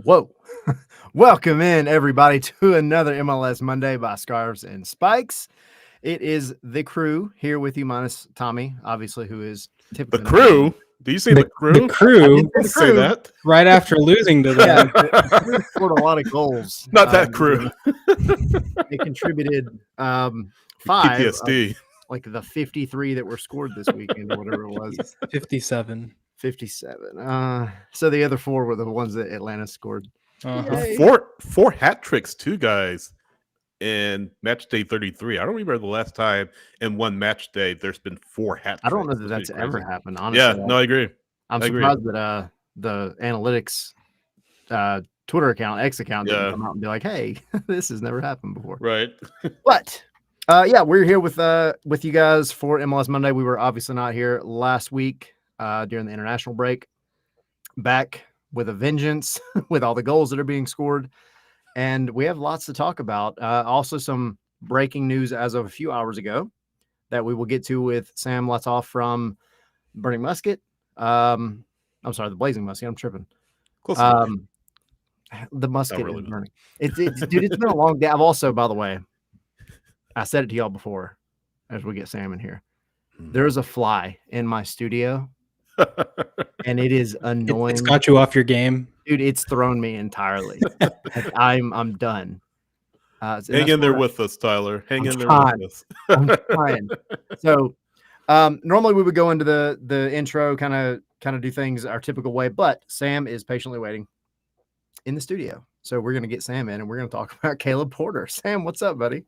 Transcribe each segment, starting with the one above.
Whoa. Welcome in, everybody, to another MLS Monday by Scarves and Spikes. It is the crew here with you, minus Tommy, obviously, who is The typically crew? Do you say the crew? The crew, the Say crew. that. right after losing to Yeah, them. the crew scored a lot of goals. Not that crew. They contributed 5 of PTSD. like the 53 that were scored this weekend or whatever it was. 57. 57. So the other 4 were the ones that Atlanta scored. Yay. Four hat tricks, too, guys, in match day 33. I don't remember the last time in one match day there's been 4 hat tricks. I don't know that That's that's pretty ever crazy. happened, honestly. Yeah, no, I agree. I'm I agree. surprised that the analytics Twitter account, X account, didn't come out and be like, "Hey, this has never happened before." Right. But yeah, we're here with you guys for MLS Monday. We were obviously not here last week during the international break. Back with a vengeance with all the goals that are being scored, and we have lots to talk about. Also, some breaking news as of a few hours ago that we will get to with Sam Lattof from Burning Musket. I'm sorry, the Blazing Musket. I'm tripping. Close enough. The musket really is burning. It's dude, it's been a long day. I've also, by the way, I said it to y'all before as we get Sam in here. There's a fly in my studio, and it is annoying. It's got you off your game. Dude, it's thrown me entirely. I'm done. Hang in there with us, Tyler. Hang in there with us. I'm trying. So normally we would go into the intro, kind of do things our typical way, but Sam is patiently waiting in the studio. So we're going to get Sam in and we're going to talk about Caleb Porter. Sam, what's up, buddy?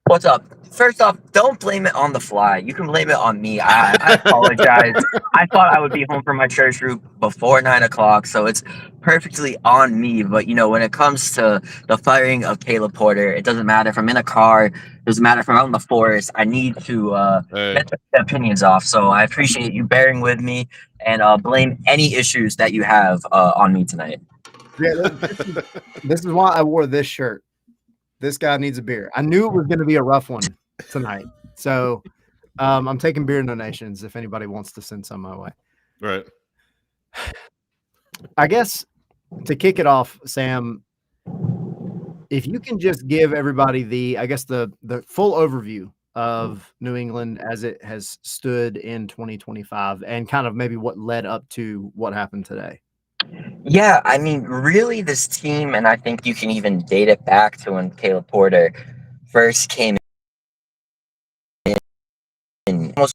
What's up? First off, don't blame it on the fly. You can blame it on me. I apologize. I thought I would be home from my church group before 9 o'clock, so it's perfectly on me. But, when it comes to the firing of Caleb Porter, it doesn't matter if I'm in a car. It doesn't matter if I'm out in the forest. I need to get the opinions off. So I appreciate you bearing with me and blame any issues that you have on me tonight. Yeah, this is why I wore this shirt. This guy needs a beer. I knew it was going to be a rough one tonight. So I'm taking beer donations if anybody wants to send some my way. Right. I guess to kick it off, Sam, if you can just give everybody the full overview of New England as it has stood in 2025 and kind of maybe what led up to what happened today. Yeah, I mean, really, this team, and I think you can even date it back to when Caleb Porter first came in, almost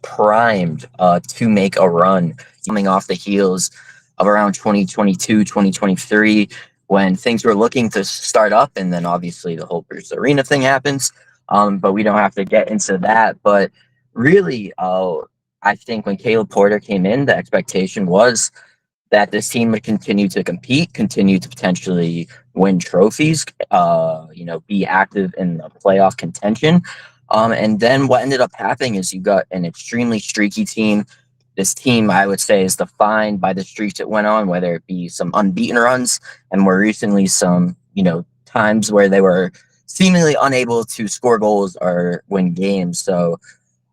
primed to make a run, coming off the heels of around 2022, 2023, when things were looking to start up, and then obviously the whole Bruce Arena thing happens. But we don't have to get into that. But really, I think when Caleb Porter came in, the expectation was that this team would continue to compete, continue to potentially win trophies, be active in the playoff contention. And then what ended up happening is you got an extremely streaky team. This team, I would say, is defined by the streaks it went on, whether it be some unbeaten runs and more recently some, times where they were seemingly unable to score goals or win games. So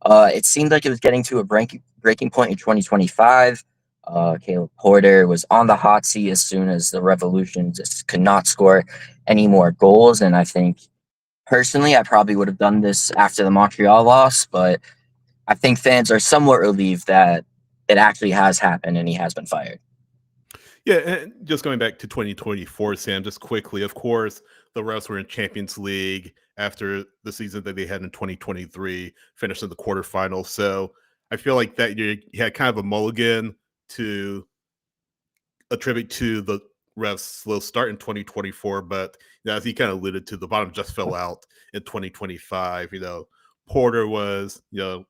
it seemed like it was getting to a breaking point in 2025. Caleb Porter was on the hot seat as soon as the Revolution just could not score any more goals. And I think personally, I probably would have done this after the Montreal loss, but I think fans are somewhat relieved that it actually has happened and he has been fired. Yeah, and just going back to 2024, Sam, just quickly, of course, the Revs were in Champions League after the season that they had in 2023, finished in the quarterfinals. So I feel like that year you had kind of a mulligan to attribute to the Revs' slow start in 2024, but as he kind of alluded to, the bottom just fell out in 2025. Porter was, I feel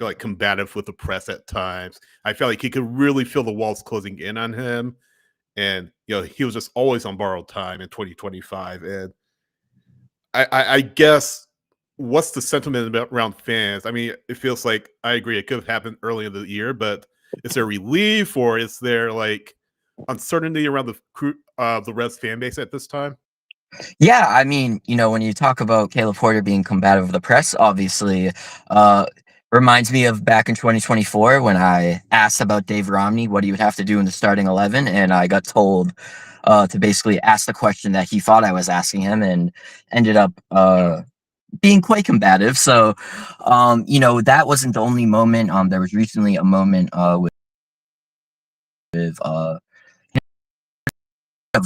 like combative with the press at times. I felt like he could really feel the walls closing in on him, and he was just always on borrowed time in 2025. And I guess what's the sentiment around fans? I mean, it feels like I agree it could have happened early in the year, but is there relief or is there like uncertainty around the Revs fan base at this time? Yeah, I mean, when you talk about Caleb Porter being combative with the press, obviously, Reminds me of back in 2024 when I asked about Dave Romney, what he would have to do in the starting 11, and I got told to basically ask the question that he thought I was asking him, and ended up being quite combative. So, that wasn't the only moment. There was recently a moment with of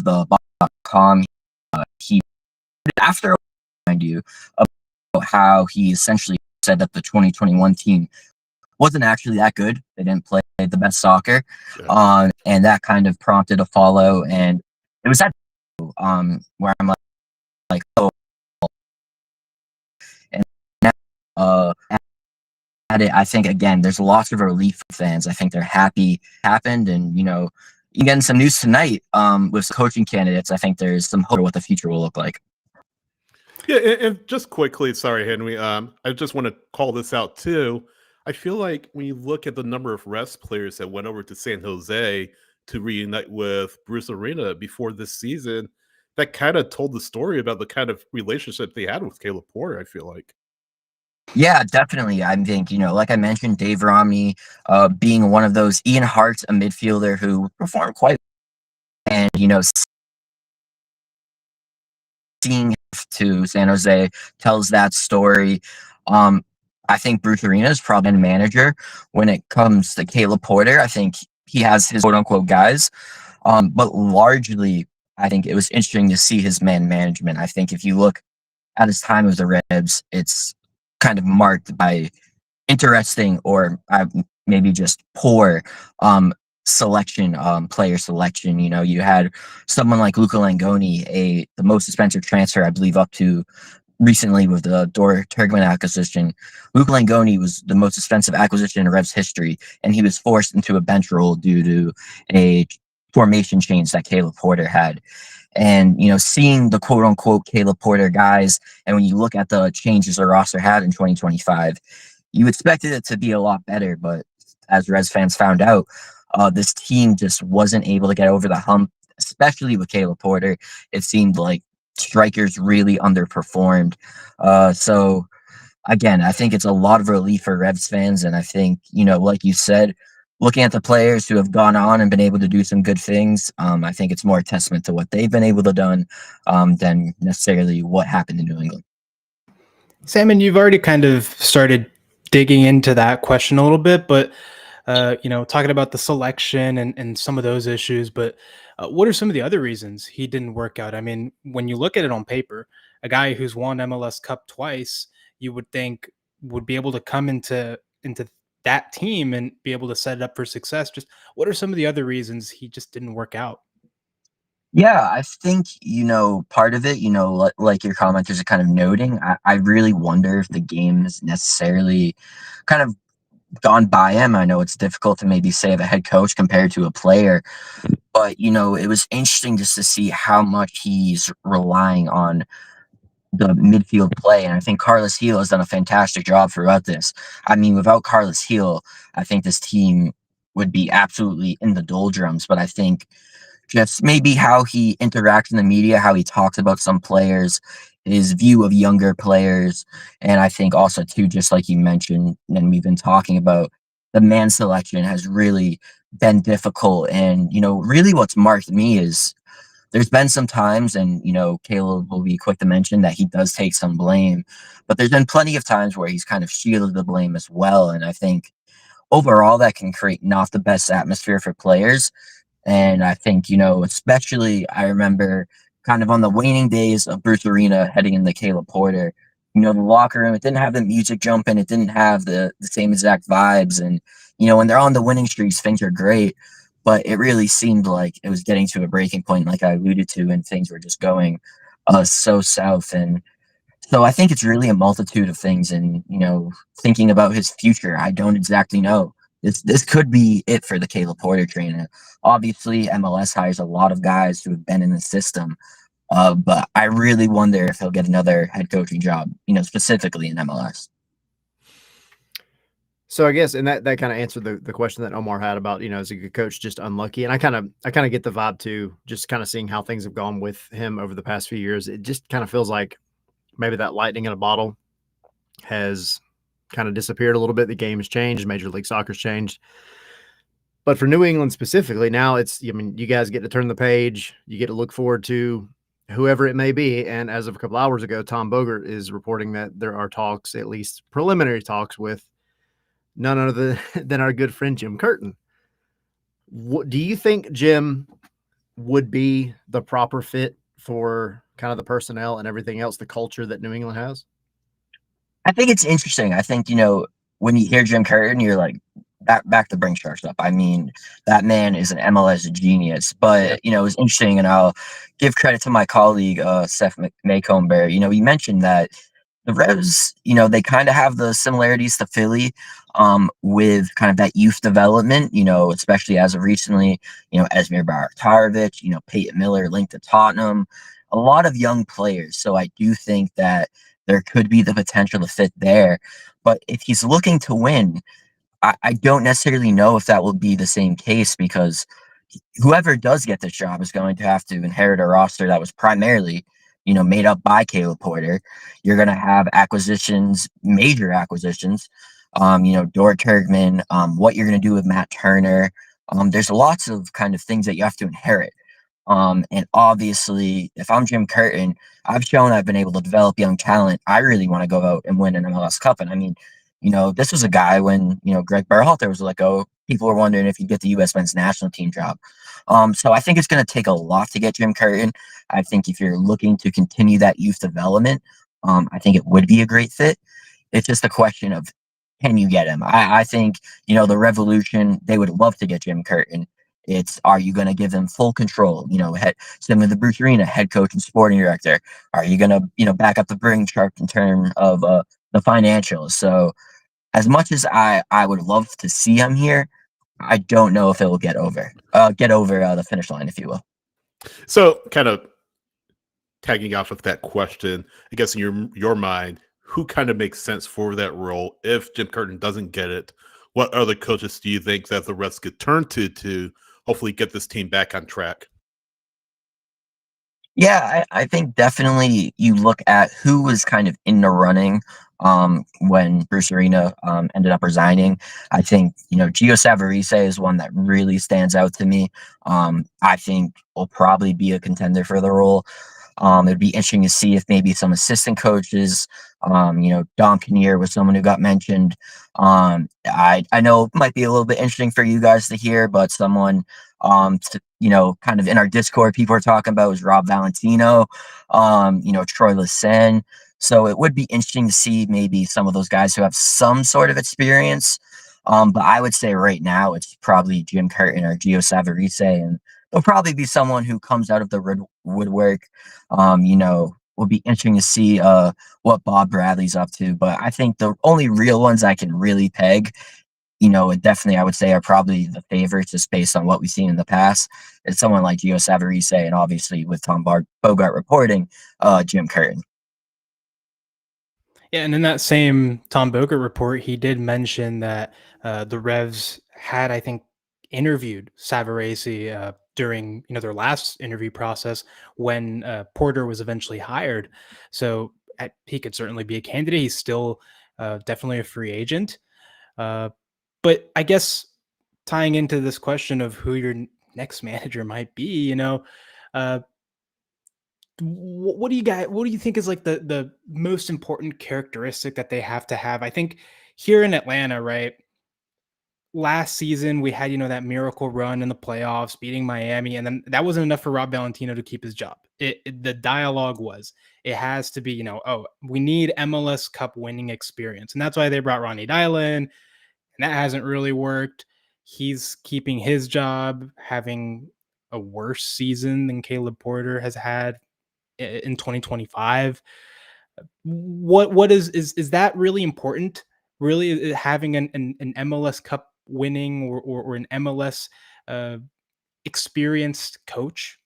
the he after mind you about how he essentially said that the 2021 team wasn't actually that good. They didn't play the best soccer, and that kind of prompted a follow. And it was that where I'm like oh, and now, at it, I think again, there's lots of relief for fans. I think they're happy it happened, and you're getting some news tonight with coaching candidates. I think there's some hope for what the future will look like. Yeah, and just quickly, sorry, Henry. I just want to call this out too. I feel like when you look at the number of Revs players that went over to San Jose to reunite with Bruce Arena before this season, that kind of told the story about the kind of relationship they had with Caleb Porter, I feel like. Yeah, definitely. I think, like I mentioned, Dave Romney being one of those, Ian Hart, a midfielder who performed quite well, and, seeing to San Jose tells that story. I think Bruce Arena is probably a manager when it comes to Caleb Porter. I think he has his quote unquote guys, but largely, I think it was interesting to see his man management. I think if you look at his time with the Revs, it's kind of marked by interesting or maybe just poor selection, player selection. You had someone like Luca Langoni, the most expensive transfer, I believe, up to recently with the Dor Turgman acquisition. Luca Langoni was the most expensive acquisition in Revs history, and he was forced into a bench role due to a formation change that Caleb Porter had. And, seeing the quote unquote Caleb Porter guys, and when you look at the changes the roster had in 2025, you expected it to be a lot better. But as Reds fans found out, this team just wasn't able to get over the hump, especially with Caleb Porter. It seemed like strikers really underperformed. So, again, I think it's a lot of relief for Revs fans. And I think, like you said, looking at the players who have gone on and been able to do some good things, I think it's more a testament to what they've been able to done than necessarily what happened in New England. Salmon, you've already kind of started digging into that question a little bit, but talking about the selection and some of those issues, but what are some of the other reasons he didn't work out? I mean, when you look at it on paper, a guy who's won MLS Cup twice, you would think would be able to come into that team and be able to set it up for success. Just what are some of the other reasons he just didn't work out? Yeah, I think, part of it, like your commenters are kind of noting, I really wonder if the game is necessarily kind of gone by him. I know it's difficult to maybe say of a head coach compared to a player, but, it was interesting just to see how much he's relying on the midfield play. And I think Carlos Gil has done a fantastic job throughout this. I mean, without Carlos Gil, I think this team would be absolutely in the doldrums. But I think just maybe how he interacts in the media, how he talks about some players, his view of younger players, and I think also too, just like you mentioned, and we've been talking about, the man selection has really been difficult. And really, what's marked me is there's been some times, and Caleb will be quick to mention that he does take some blame, but there's been plenty of times where he's kind of shielded the blame as well. And I think overall that can create not the best atmosphere for players. And I think, especially I remember kind of on the waning days of Bruce Arena heading into Caleb Porter, the locker room, it didn't have the music jumping. It didn't have the same exact vibes. And, when they're on the winning streaks, things are great. But it really seemed like it was getting to a breaking point, like I alluded to, and things were just going so south. And so I think it's really a multitude of things. And, thinking about his future, I don't exactly know. This could be it for the Caleb Porter trainer. Obviously, MLS hires a lot of guys who have been in the system, but I really wonder if he'll get another head coaching job, specifically in MLS. So I guess, and that kind of answered the question that Omar had about, is a good coach just unlucky? And I kind of get the vibe too, just kind of seeing how things have gone with him over the past few years. It just kind of feels like maybe that lightning in a bottle has kind of disappeared a little bit. The game has changed. Major League Soccer's changed. But for New England specifically, now you guys get to turn the page. You get to look forward to whoever it may be. And as of a couple hours ago, Tom Bogert is reporting that there are talks, at least preliminary talks, with none other than our good friend Jim Curtin. What do you think Jim would be the proper fit for kind of the personnel and everything else, the culture that New England has? I think it's interesting. I think, when you hear Jim Curtin, you're like, back the Bring Sharks up. I mean, that man is an MLS genius. But, it's interesting, and I'll give credit to my colleague, Seth Maycomber. He mentioned that the Revs, they kind of have the similarities to Philly with kind of that youth development, especially as of recently, Esmir Bartarovic, Peyton Müller linked to Tottenham, a lot of young players. So I do think that there could be the potential to fit there. But if he's looking to win, I don't necessarily know if that will be the same case, because whoever does get this job is going to have to inherit a roster that was primarily, made up by Caleb Porter. You're going to have acquisitions, major acquisitions, Dort Turkman, what you're going to do with Matt Turner. There's lots of kind of things that you have to inherit. And obviously, if I'm Jim Curtin, I've shown I've been able to develop young talent. I really want to go out and win an MLS Cup. And I mean, this was a guy when, Greg Berhalter was let go, people were wondering if he'd get the U.S. men's national team job. So I think it's going to take a lot to get Jim Curtin. I think if you're looking to continue that youth development, I think it would be a great fit. It's just a question of, can you get him? I think, the Revolution, they would love to get Jim Curtin. It's, are you going to give them full control? Similar to Bruce Arena, head coach and sporting director. Are you going to, back up the Bring Shark in terms of the financials? So as much as I would love to see him here, I don't know if it will get over the finish line, if you will. So kind of tagging off with that question, I guess in your mind, who kind of makes sense for that role if Jim Curtin doesn't get it? What other coaches do you think that the Reds could turn to hopefully get this team back on track? Yeah, I think definitely you look at who was kind of in the running when Bruce Arena ended up resigning. I think, Gio Savarese is one that really stands out to me. I think will probably be a contender for the role. It'd be interesting to see if maybe some assistant coaches, Don Kinnear was someone who got mentioned. I know it might be a little bit interesting for you guys to hear, but someone, kind of in our Discord, people are talking about is Rob Valentino, Troy Lassen. So it would be interesting to see maybe some of those guys who have some sort of experience. But I would say right now it's probably Jim Curtin or Gio Savarese, and there'll probably be someone who comes out of the woodwork. Will be interesting to see what Bob Bradley's up to. But I think the only real ones I can really peg, definitely I would say are probably the favorites just based on what we've seen in the past. It's someone like Gio Savarese, and obviously with Tom Bogart reporting, Jim Curtin. Yeah, and in that same Tom Bogart report, he did mention that the Revs had, I think, interviewed Savarese during their last interview process when Porter was eventually hired. So he could certainly be a candidate. He's still definitely a free agent. But I guess tying into this question of who your next manager might be, what do you think is like the most important characteristic that they have to have? I think here in Atlanta, right? Last season we had, that miracle run in the playoffs, beating Miami, and then that wasn't enough for Rob Valentino to keep his job. The dialogue was, it has to be, we need MLS Cup winning experience. And that's why they brought Ronnie Dylan, and that hasn't really worked. He's keeping his job, having a worse season than Caleb Porter has had in 2025. What is that really important? Really having an MLS Cup winning or an MLS experienced coach?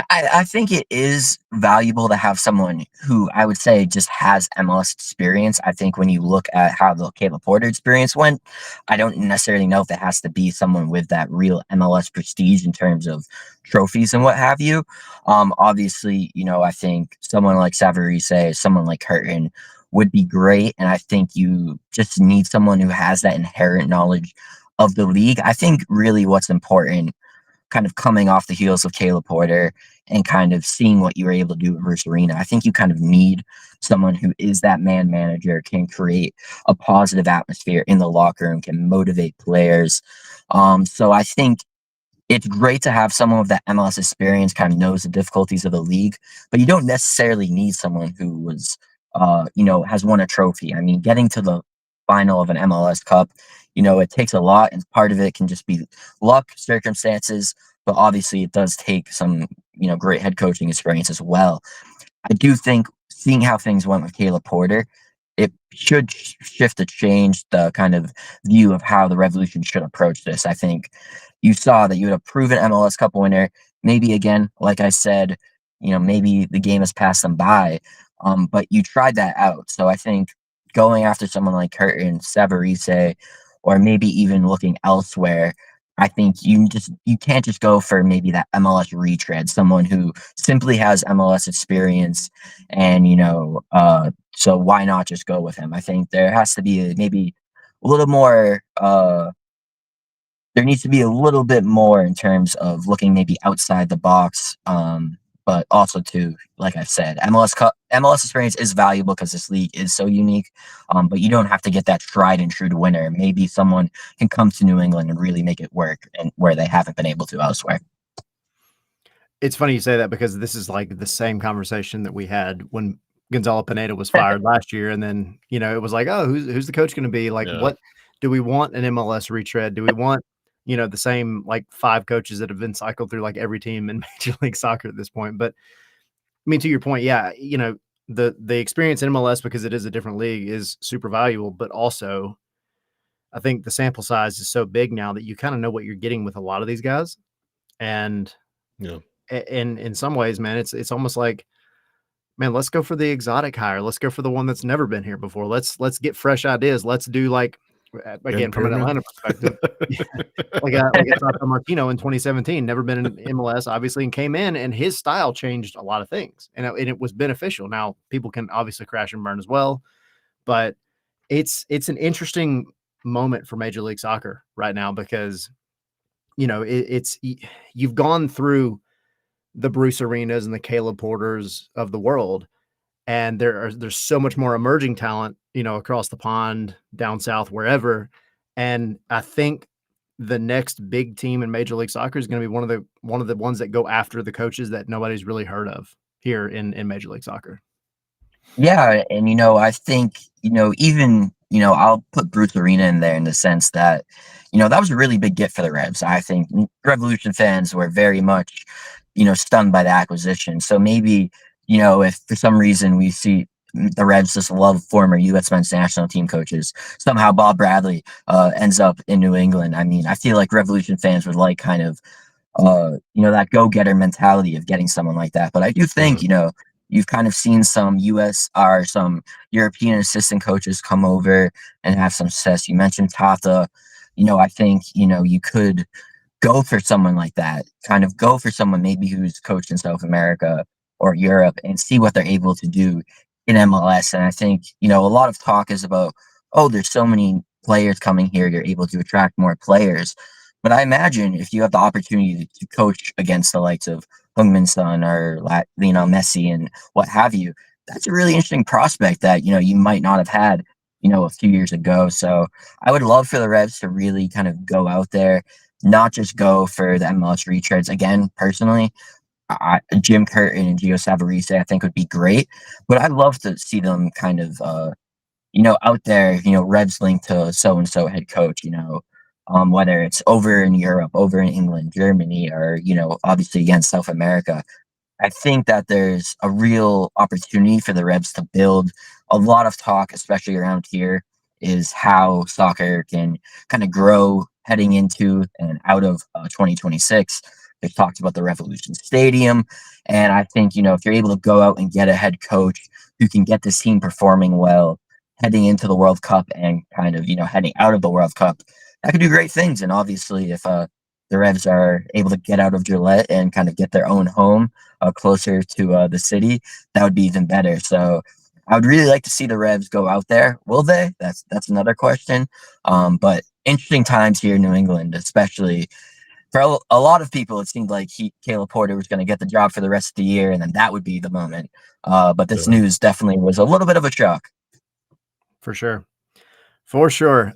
I think it is valuable to have someone who I would say just has MLS experience. I think when you look at how the Caleb Porter experience went, I don't necessarily know if it has to be someone with that real MLS prestige in terms of trophies and what have you. Obviously, I think someone like Savarese, someone like Curtin would be great. And I think you just need someone who has that inherent knowledge of the league. I think really what's important, kind of coming off the heels of Caleb Porter and kind of seeing what you were able to do with Bruce Arena, I think you kind of need someone who is that man manager, can create a positive atmosphere in the locker room, can motivate players. So I think it's great to have someone with that MLS experience, kind of knows the difficulties of the league, but you don't necessarily need someone who was, has won a trophy. I mean, getting to the final of an MLS Cup, it takes a lot, and part of it can just be luck, circumstances, but obviously it does take some, great head coaching experience as well. I do think seeing how things went with Caleb Porter, it should shift to change the kind of view of how the Revolution should approach this. I think you saw that you had a proven MLS Cup winner. Maybe again, like I said, maybe the game has passed them by, but you tried that out. So I think going after someone like Curtin, Savarese, or maybe even looking elsewhere, I think you can't just go for maybe that MLS retread, someone who simply has MLS experience, and so why not just go with him? I think there has to be maybe a little more. There needs to be a little bit more in terms of looking maybe outside the box, but also too, like I've said, MLS experience is valuable because this league is so unique. But you don't have to get that tried and true winner. Maybe someone can come to New England and really make it work, and where they haven't been able to elsewhere. It's funny you say that, because this is like the same conversation that we had when Gonzalo Pineda was fired last year, and then it was like, oh, who's the coach going to be? Like, what do we want an MLS retread? Do we want the same like 5 coaches that have been cycled through like every team in Major League Soccer at this point? But I mean, to your point, yeah, the experience in MLS, because it is a different league, is super valuable. But also, I think the sample size is so big now that you kind of know what you're getting with a lot of these guys. And in some ways, man, it's almost like, man, let's go for the exotic hire. Let's go for the one that's never been here before. Let's get fresh ideas. Let's do, like, again, from an Atlanta perspective, like a Tata Martino in 2017, never been in MLS, obviously, and came in, and his style changed a lot of things, and it was beneficial. Now, people can obviously crash and burn as well, but it's an interesting moment for Major League Soccer right now, because you've gone through the Bruce Arenas and the Caleb Porters of the world, and there's so much more emerging talent, across the pond, down south, wherever. And I think the next big team in Major League Soccer is going to be one of the ones that go after the coaches that nobody's really heard of here in Major League Soccer. Yeah, and I think even I'll put Bruce Arena in there, in the sense that that was a really big get for the Revs. I think Revolution fans were very much stunned by the acquisition. So maybe if for some reason we see the Revs just love former U.S. men's national team coaches, somehow Bob Bradley ends up in New England. I mean, I feel like Revolution fans would like kind of that go-getter mentality of getting someone like that. But I do think you've kind of seen some U.S. or some European assistant coaches come over and have some success. You mentioned Tata. I think you could go for someone like that, kind of go for someone maybe who's coached in South America or Europe, and see what they're able to do in MLS. And I think, a lot of talk is about, oh, there's so many players coming here, you're able to attract more players. But I imagine if you have the opportunity to coach against the likes of Heung-min Son or Lionel Messi and what have you, that's a really interesting prospect that, you might not have had, a few years ago. So I would love for the Revs to really kind of go out there, not just go for the MLS retreads. Again, personally, Jim Curtin and Gio Savarese, I think, would be great. But I'd love to see them kind of, out there, Revs linked to so-and-so head coach, whether it's over in Europe, over in England, Germany, or, obviously against South America. I think that there's a real opportunity for the Revs to build. A lot of talk, especially around here, is how soccer can kind of grow heading into and out of 2026. They've talked about the Revolution Stadium. And I think, if you're able to go out and get a head coach who can get this team performing well, heading into the World Cup and kind of, heading out of the World Cup, that could do great things. And obviously, if the Revs are able to get out of Gillette and kind of get their own home closer to the city, that would be even better. So I would really like to see the Revs go out there. Will they? That's another question. But interesting times here in New England, especially for a lot of people. It seemed like Caleb Porter was going to get the job for the rest of the year, and then that would be the moment. But this news definitely was a little bit of a shock. For sure. For sure.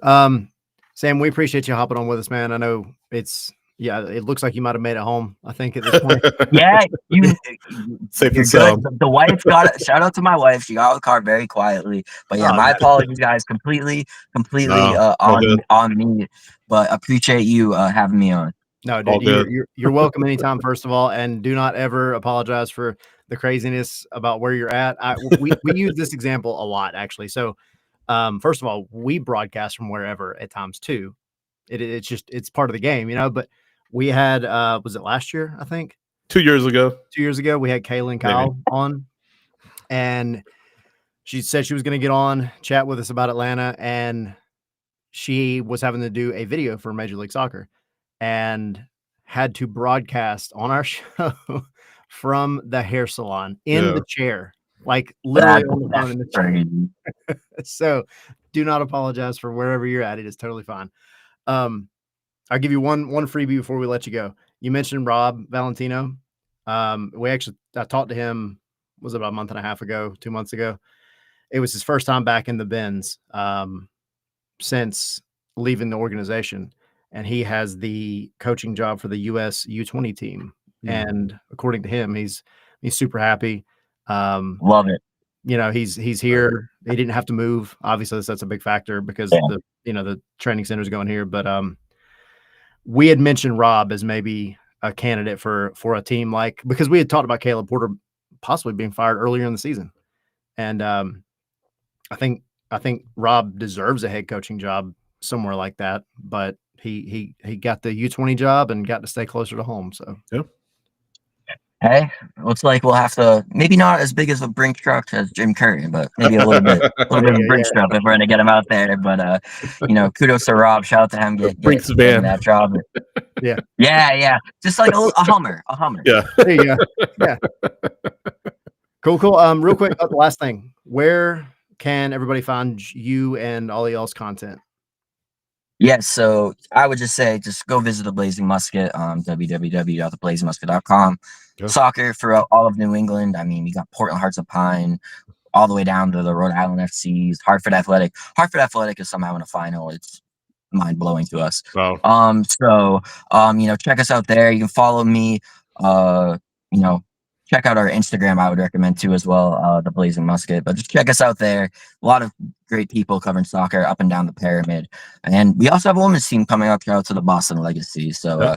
Sam, we appreciate you hopping on with us, man. I know it looks like you might have made it home, I think, at this point. Yeah, you're Safe and good. sound. The wife got it. Shout out to my wife. She got out of the car very quietly. But yeah, Oh, my yeah. apologies, guys. Completely No, all good. on me. But appreciate you having me on. No, All dude, good. you're welcome anytime, first of all, and do not ever apologize for the craziness about where you're at. We use this example a lot, actually. So, first of all, we broadcast from wherever at times too. It's part of the game, you know. But we had was it last year? I think 2 years ago. 2 years ago we had Kayla and Kyle on, and she said she was going to get on, chat with us about Atlanta, and she was having to do a video for Major League Soccer and had to broadcast on our show from the hair salon in the chair, like literally on the phone in the chair. So do not apologize for wherever you're at. It is totally fine. I'll give you one freebie before we let you go. You mentioned Rob Valentino. I talked to him, was it about a month and a half ago, 2 months ago. It was his first time back in the bins since leaving the organization. And he has the coaching job for the US U20 team. And according to him, he's super happy. Love it. You know, he's here. He didn't have to move. Obviously, that's a big factor because the training center is going here. But we had mentioned Rob as maybe a candidate for a team, like, because we had talked about Caleb Porter possibly being fired earlier in the season. And I think Rob deserves a head coaching job somewhere like that, but he got the U20 job and got to stay closer to home. So Hey, looks like we'll have to, maybe not as big as a Brinks truck as Jim Curry, but maybe a little bit of a Brinks truck if we're going to get him out there. But, kudos to Rob. Shout out to him getting that job. Yeah. Just like a Hummer. Yeah. There you go. Yeah. Cool. Real quick, the last thing. Where can everybody find you and all y'all's content? Yes, so I would just say, just go visit the Blazing Musket on www.theblazingmusket.com. Soccer for all of New England. I mean, we got Portland Hearts of Pine all the way down to the Rhode Island FCs, Hartford Athletic. Hartford Athletic is somehow in a final. It's mind-blowing to us. Wow. Check us out there. You can follow me. Check out our Instagram, I would recommend too as well, the Blazing Musket. But just check us out there. A lot of great people covering soccer up and down the pyramid. And we also have a women's team coming up. Shout out to the Boston Legacy. So,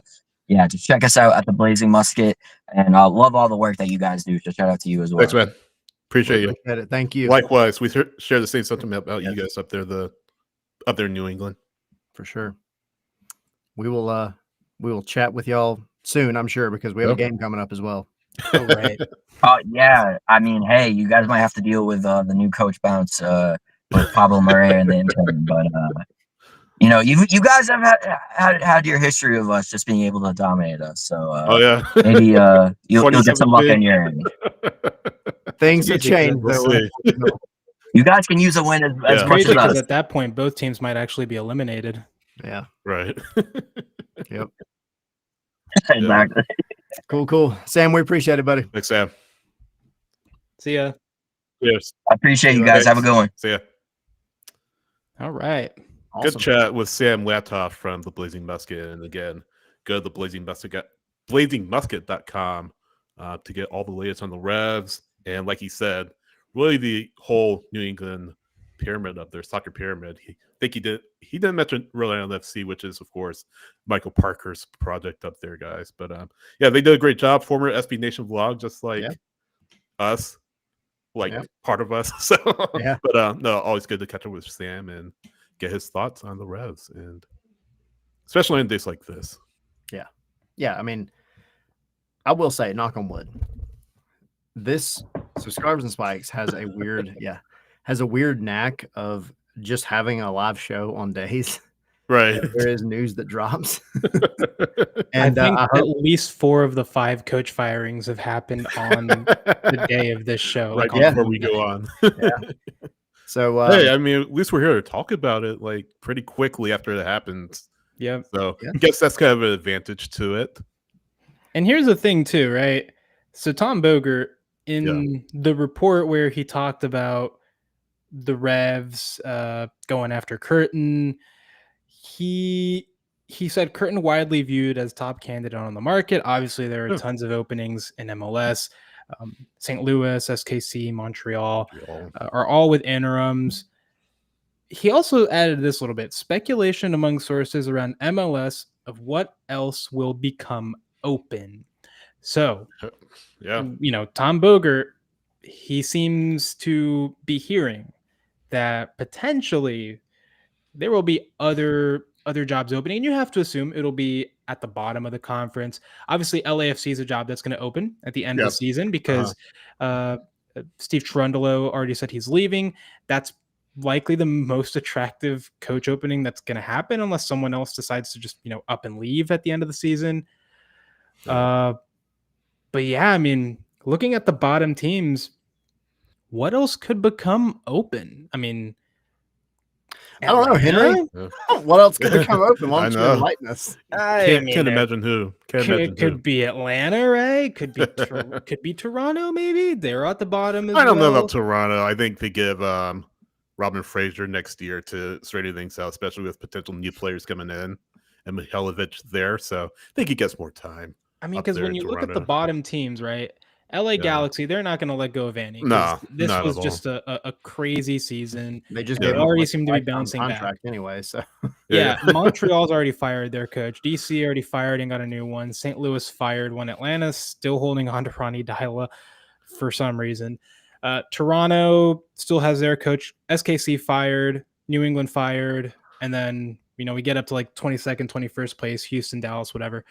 just check us out at the Blazing Musket. And I love all the work that you guys do. So shout out to you as well. Thanks, man. Appreciate you. Thank you. Likewise, we share the same sentiment about you guys up there in New England. For sure. We will chat with y'all soon, I'm sure, because we have a game coming up as well. Oh, right. Yeah. I mean, hey, you guys might have to deal with the new coach bounce with Pablo Murray and the intern, but you guys have had your history of us just being able to dominate us. So maybe you'll get some luck in your end. Things have changed. You guys can use a win as much as us. At that point, both teams might actually be eliminated. Yeah. Right. Yep. Exactly. Cool. Sam, we appreciate it, buddy. Thanks, Sam. See ya. Yes. I appreciate you guys. Have a good one. See ya. All right. Awesome. Good chat with Sam Lattof from the Blazing Musket. And again, go to the blazingmusket.com to get all the latest on the Revs. And like he said, really the whole New England pyramid up there, soccer pyramid. He didn't mention Rhode Island FC, which is of course Michael Parker's project up there, guys. But they did a great job. Former SB Nation vlog, just like us, part of us. So but no, always good to catch up with Sam and get his thoughts on the Revs, and especially in days like this. Yeah. I mean, I will say, knock on wood, this Subscribers and Spikes has a weird knack of just having a live show on days Right. there is news that drops. And And I think I at hope least 4 of the 5 coach firings have happened on the day of this show. Right like on before we Monday. go on. so. Hey, I mean, at least we're here to talk about it like pretty quickly after it happens. Yep. So Yeah. I guess that's kind of an advantage to it. And here's the thing too, right? So Tom Bogert in the report where he talked about the Revs going after Curtin, he said Curtin widely viewed as top candidate on the market. Obviously, there are Yeah. tons of openings in MLS. St. Louis, SKC, Montreal are all with interims. He also added this little bit: speculation among sources around MLS of what else will become open. So, Yeah. Tom Bogert, he seems to be hearing that potentially there will be other jobs opening. And you have to assume it'll be at the bottom of the conference. Obviously, LAFC is a job that's going to open at the end of the season because Steve Cherundolo already said he's leaving. That's likely the most attractive coach opening that's going to happen unless someone else decides to just up and leave at the end of the season. But yeah, I mean, looking at the bottom teams, what else could become open? I mean, I don't know, Henry. What else could become open? Why I don't you know. enlighten us? Can't imagine who. Could be Atlanta, right? Could be Toronto, maybe. They're at the bottom as I don't know well. about Toronto. I think they give Robin Fraser next year to straighten things out, especially with potential new players coming in and Mihailovic there. So I think he gets more time. I mean, up because there when in you look at the Toronto. bottom teams, right? LA Galaxy, they're not going to let go of Annie. No, this not was at all. just a crazy season. They just They gave him, already like, seem a to be lifetime bouncing back. contract anyway. So Yeah, Montreal's already fired their coach. DC already fired and got a new one. St. Louis fired one. Atlanta's still holding on to Ronnie Dyla for some reason. Toronto still has their coach. SKC fired. New England fired. And then, we get up to like 22nd, 21st place, Houston, Dallas, whatever.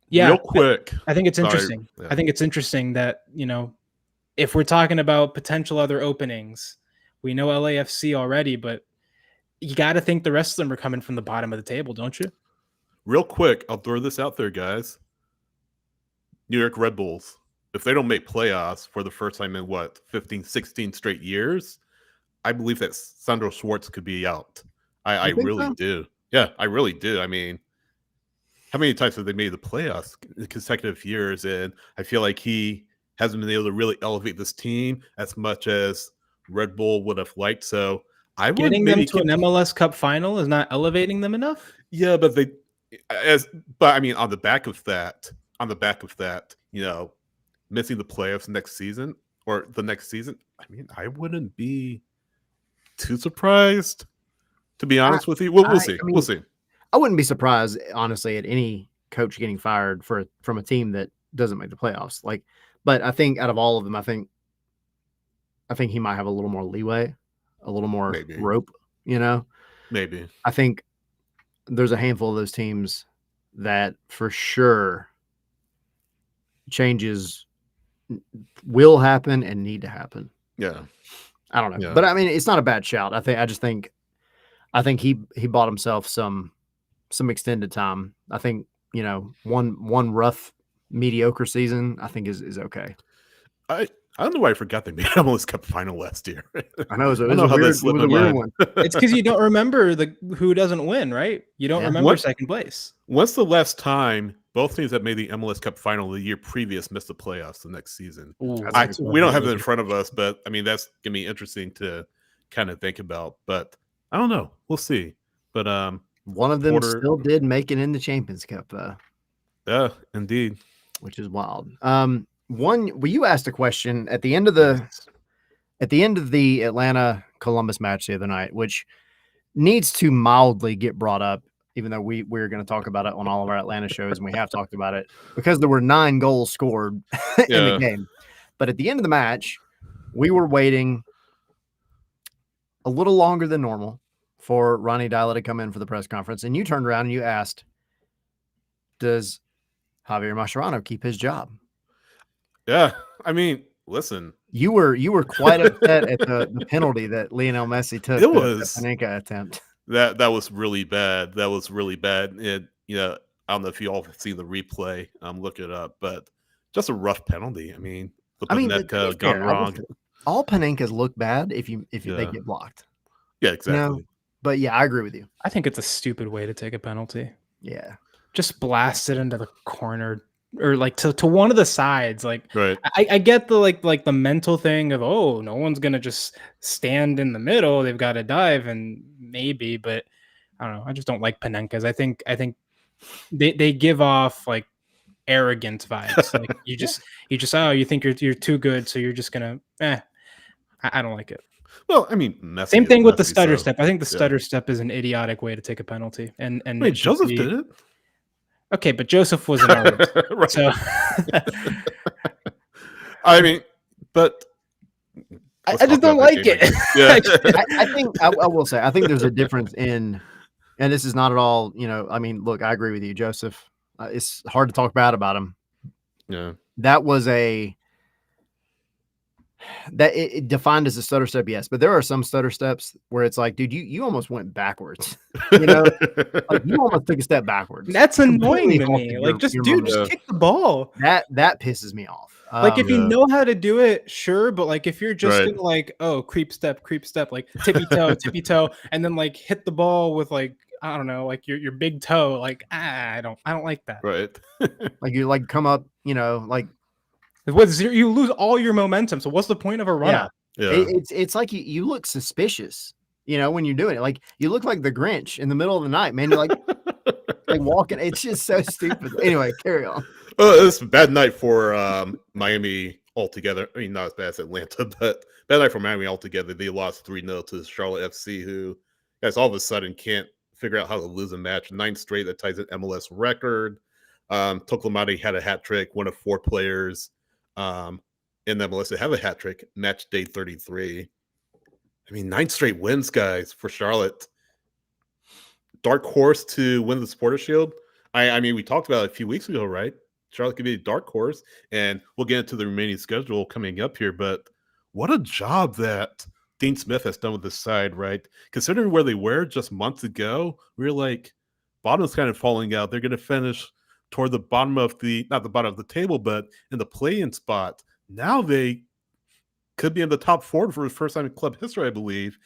Yeah, real quick. I think it's Sorry. interesting. Yeah. I think it's interesting that, if we're talking about potential other openings, we know LAFC already, but you got to think the rest of them are coming from the bottom of the table, don't you? Real quick, I'll throw this out there, guys. New York Red Bulls, if they don't make playoffs for the first time in 15, 16 straight years, I believe that Sandro Schwartz could be out. I really do. Yeah, I really do. I mean, how many times have they made the playoffs in consecutive years? And I feel like he hasn't been able to really elevate this team as much as Red Bull would have liked. So I would Getting maybe them to an MLS Cup final is not elevating them enough. Yeah, but I mean, on the back of that, missing the playoffs next season or the next season, I mean, I wouldn't be too surprised, to be honest with you. We'll see. We'll see. I wouldn't be surprised, honestly, at any coach getting fired from a team that doesn't make the playoffs. But I think out of all of them, I think he might have a little more leeway, a little more rope. Maybe. I think there's a handful of those teams that for sure changes will happen and need to happen. Yeah. I don't know. Yeah. But I mean, it's not a bad shout. I think he bought himself some extended time. I think, one rough, mediocre season, I think is okay. I don't know why I forgot they made MLS Cup final last year. I know it was a weird one. It's because you don't remember who doesn't win, right? You don't remember second place. When's the last time both teams that made the MLS Cup final the year previous missed the playoffs the next season? We don't have it in front of us, but I mean, that's going to be interesting to kind of think about. But I don't know. We'll see. But one of them still did make it in the Champions Cup. Yeah, indeed. Which is wild. You asked a question at the end of the Atlanta Columbus match the other night, which needs to mildly get brought up, even though we're going to talk about it on all of our Atlanta shows, and we have talked about it because there were 9 goals scored in the game. But at the end of the match, we were waiting a little longer than normal for Ronnie Dyla to come in for the press conference, and you turned around and you asked, "Does Javier Mascherano keep his job?" Yeah, I mean, listen. You were quite upset at the penalty that Lionel Messi took. It was the Panenka attempt. That was really bad. That was really bad. And I don't know if you all see the replay. Look it up, but just a rough penalty. I mean, the I mean, to be Panetka gone fair, I will wrong. say, all Panenkas look bad if they Yeah. get blocked. Yeah, You know? exactly. But yeah, I agree with you. I think it's a stupid way to take a penalty. Yeah. Just blast it into the corner or like to one of the sides. Like Right. I get the like the mental thing of, oh, no one's gonna just stand in the middle. They've got to dive, and maybe, but I don't know. I just don't like Panenkas. I think they give off like arrogant vibes. Like you just oh, you think you're too good, so you're just gonna I don't like it. Well, I mean, Messi Same is thing with the Messi, stutter so, step. I think the yeah. stutter step is an idiotic way to take a penalty. And I mean, it should Joseph be- did it. Okay, but Joseph was an artist. Right. So I mean, but let's I just talk don't about that like game it. again. Yeah. I think I will say I think there's a difference in, and this is not at all. I mean, look, I agree with you, Joseph. It's hard to talk bad about him. Yeah. That was it defined as a stutter step, yes, but there are some stutter steps where it's like, dude, you almost went backwards. Like you almost took a step backwards. That's annoying Completely to me. halted Like, just your dude, momentum. just kick the ball. That pisses me off. Like if you Yeah. know how to do it, sure, but like if you're just Right. gonna like, oh, creep step, like tippy toe, and then like hit the ball with like, I don't know, like your big toe, like I don't like that. Right. like you like come up, like You lose all your momentum. So what's the point of a run up? Yeah. it's like you look suspicious, when you're doing it. Like you look like the Grinch in the middle of the night, man. You're like walking. It's just so stupid. Anyway, carry on. It's a bad night for Miami altogether. I mean, not as bad as Atlanta, but bad night for Miami altogether. They lost 3-0 to Charlotte FC, who guys all of a sudden can't figure out how to lose a match. 9 straight, that ties an MLS record. Toklamati had a hat trick, one of 4 players in MLS to have a hat trick, match day 33. I mean, 9 straight wins, guys, for Charlotte. Dark horse to win the Supporter Shield. I mean, we talked about it a few weeks ago, right? Charlotte could be a dark horse, and we'll get into the remaining schedule coming up here. But what a job that Dean Smith has done with this side, right? Considering where they were just months ago, we were like, bottom's kind of falling out. They're going to finish toward the bottom of not the bottom of the table, but in the play-in spot. Now they could be in the top 4 for the first time in club history, I believe.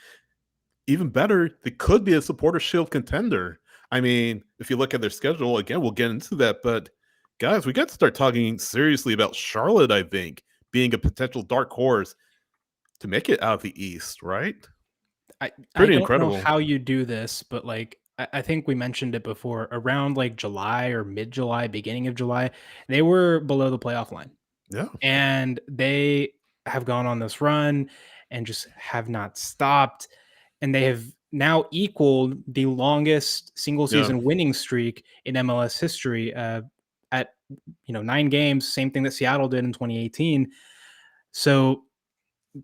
Even better, they could be a Supporter Shield contender. I mean, if you look at their schedule, again, we'll get into that. But guys, we got to start talking seriously about Charlotte, I think, being a potential dark horse to make it out of the East, right? Pretty incredible. Know how you do this, but like I think we mentioned it before, around like July or mid-July, beginning of July, they were below the playoff line. Yeah. And they have gone on this run and just have not stopped. And they have now equaled the longest single season winning streak in MLS history at 9 games, same thing that Seattle did in 2018. So